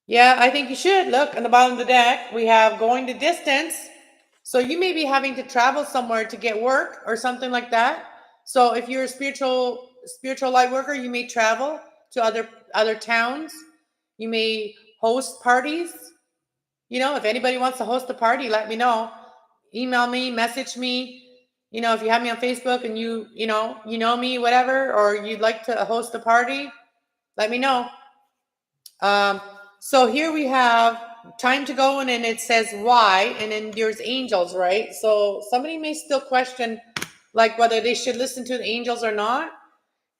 Yeah, I think you should. Look, on the bottom of the deck, we have going the distance. So you may be having to travel somewhere to get work or something like that. So if you're a spiritual light worker, you may travel to other towns. You may host parties. You know, if anybody wants to host a party, let me know. Email me, message me. You know, if you have me on Facebook and you know me, whatever, or you'd like to host a party, let me know. So here we have time to go, and then it says why, and then there's angels, right? So somebody may still question like whether they should listen to the angels or not.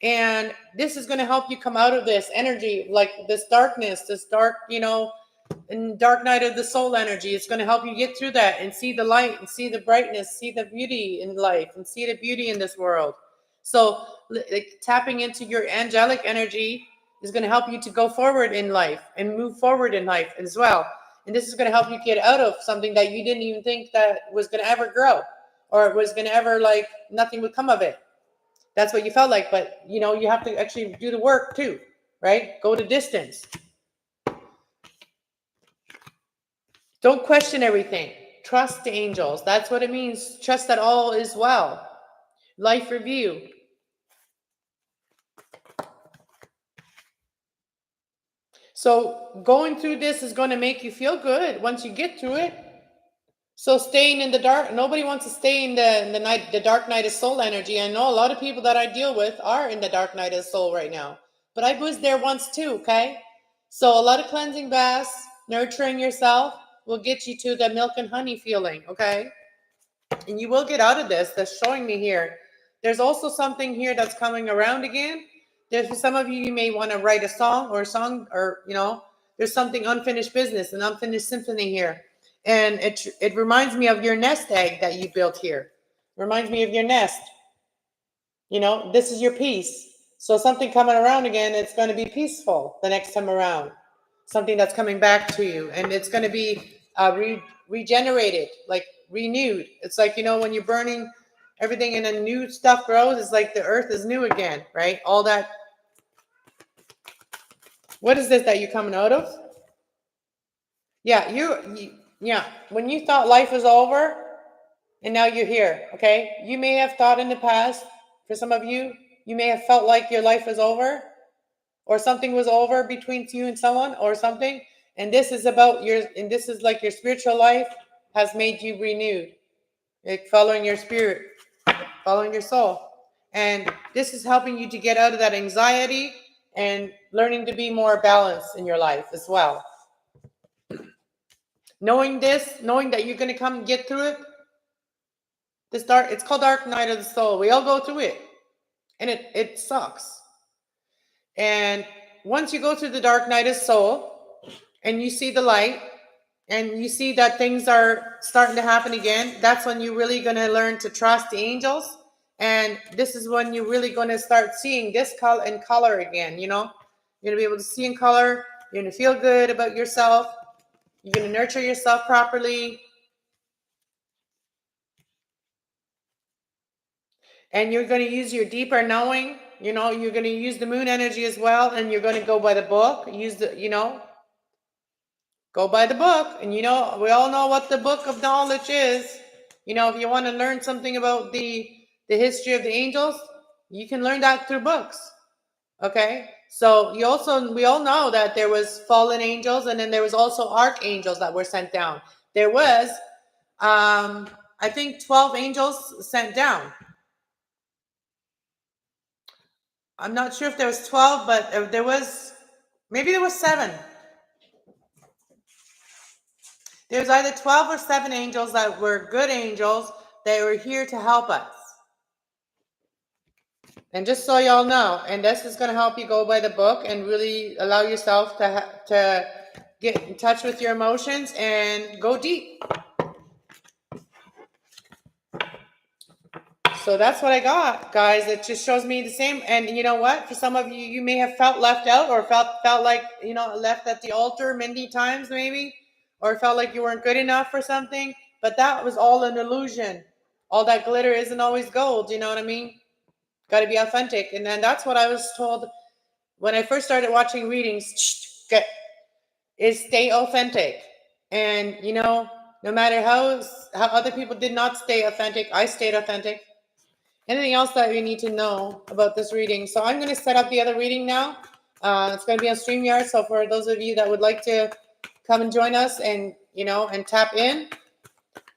And this is going to help you come out of this energy, like this darkness, this dark, and dark night of the soul energy. It's going to help you get through that and see the light and see the brightness, see the beauty in life and see the beauty in this world. So like, tapping into your angelic energy is going to help you to go forward in life and move forward in life as well. And this is going to help you get out of something that you didn't even think that was going to ever grow, or it was going to ever, like, nothing would come of it. That's what you felt like, but you have to actually do the work too, right? Go the distance. Don't question everything. Trust the angels. That's what it means. Trust that all is well. Life review. So going through this is going to make you feel good once you get through it. So staying in the dark, nobody wants to stay in the dark night of soul energy. I know a lot of people that I deal with are in the dark night of soul right now. But I was there once too, okay? So a lot of cleansing baths, nurturing yourself will get you to the milk and honey feeling, okay? And you will get out of this. That's showing me here. There's also something here that's coming around again. There's, for some of you, you may want to write a song, or there's something unfinished business, an unfinished symphony here. And it reminds me of your nest egg that you built here. Reminds me of your nest. This is your peace. So something coming around again, it's going to be peaceful the next time around. Something that's coming back to you, and it's going to be regenerated, like renewed. It's like, when you're burning everything and then new stuff grows, it's like the earth is new again, right? All that. What is this that you're coming out of? Yeah, yeah. When you thought life was over, and now you're here, okay? You may have thought in the past, for some of you, you may have felt like your life was over, or something was over between you and someone, or something. And this is like your spiritual life has made you renewed, like following your spirit, following your soul. And this is helping you to get out of that anxiety and learning to be more balanced in your life as well. Knowing that you're going to come and get through it, it's called dark night of the soul. We all go through it, and it sucks. And once you go through the dark night of soul and you see the light and you see that things are starting to happen again, that's when you're really going to learn to trust the angels And this is when you're really going to start seeing this color in color again, you know. You're going to be able to see in color. You're going to feel good about yourself. You're going to nurture yourself properly. And you're going to use your deeper knowing. You know, you're going to use the moon energy as well. And you're going to go by the book. Use the, you know, go by the book. And, you know, we all know what the book of knowledge is. You know, if you want to learn something about the history of the angels, you can learn that through books. Okay. So we all know that there was fallen angels, and then there was also archangels that were sent down. There was, I think 12 angels sent down. I'm not sure if there was 12, but maybe there was 7. There's either 12 or 7 angels that were good angels. They were here to help us. And just so y'all know, and this is going to help you go by the book and really allow yourself to get in touch with your emotions and go deep. So that's what I got, guys. It just shows me the same. And you know what? For some of you, you may have felt left out, or felt like, you know, left at the altar many times maybe, or felt like you weren't good enough for something. But that was all an illusion. All that glitter isn't always gold. You know what I mean? Got to be authentic. And then that's what I was told when I first started watching readings. Is stay authentic. And, you know, no matter how other people did not stay authentic, I stayed authentic. Anything else that you need to know about this reading? So I'm going to set up the other reading now. It's going to be on StreamYard. So for those of you that would like to come and join us and, you know, and tap in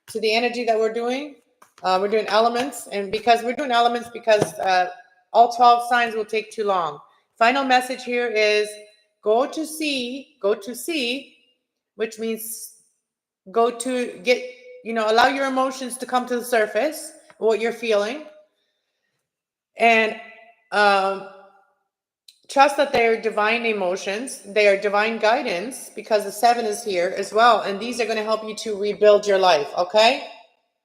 to the energy that we're doing elements. And because we're doing elements, because all 12 signs will take too long. Final message here is go to see, which means go to get, you know, allow your emotions to come to the surface, what you're feeling. And trust that they are divine emotions. They are divine guidance, because the 7 is here as well. And these are going to help you to rebuild your life. Okay.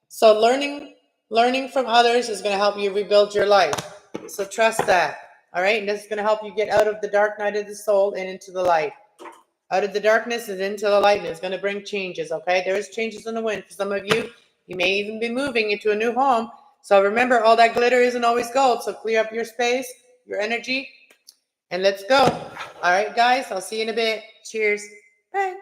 So learning from others is going to help you rebuild your life. So trust that. All right. And this is going to help you get out of the dark night of the soul and into the light. Out of the darkness and into the light. And it's going to bring changes. Okay. There's changes in the wind. For some of you, you may even be moving into a new home. So remember, all that glitter isn't always gold. So clear up your space, your energy, and let's go. All right, guys, I'll see you in a bit. Cheers. Bye.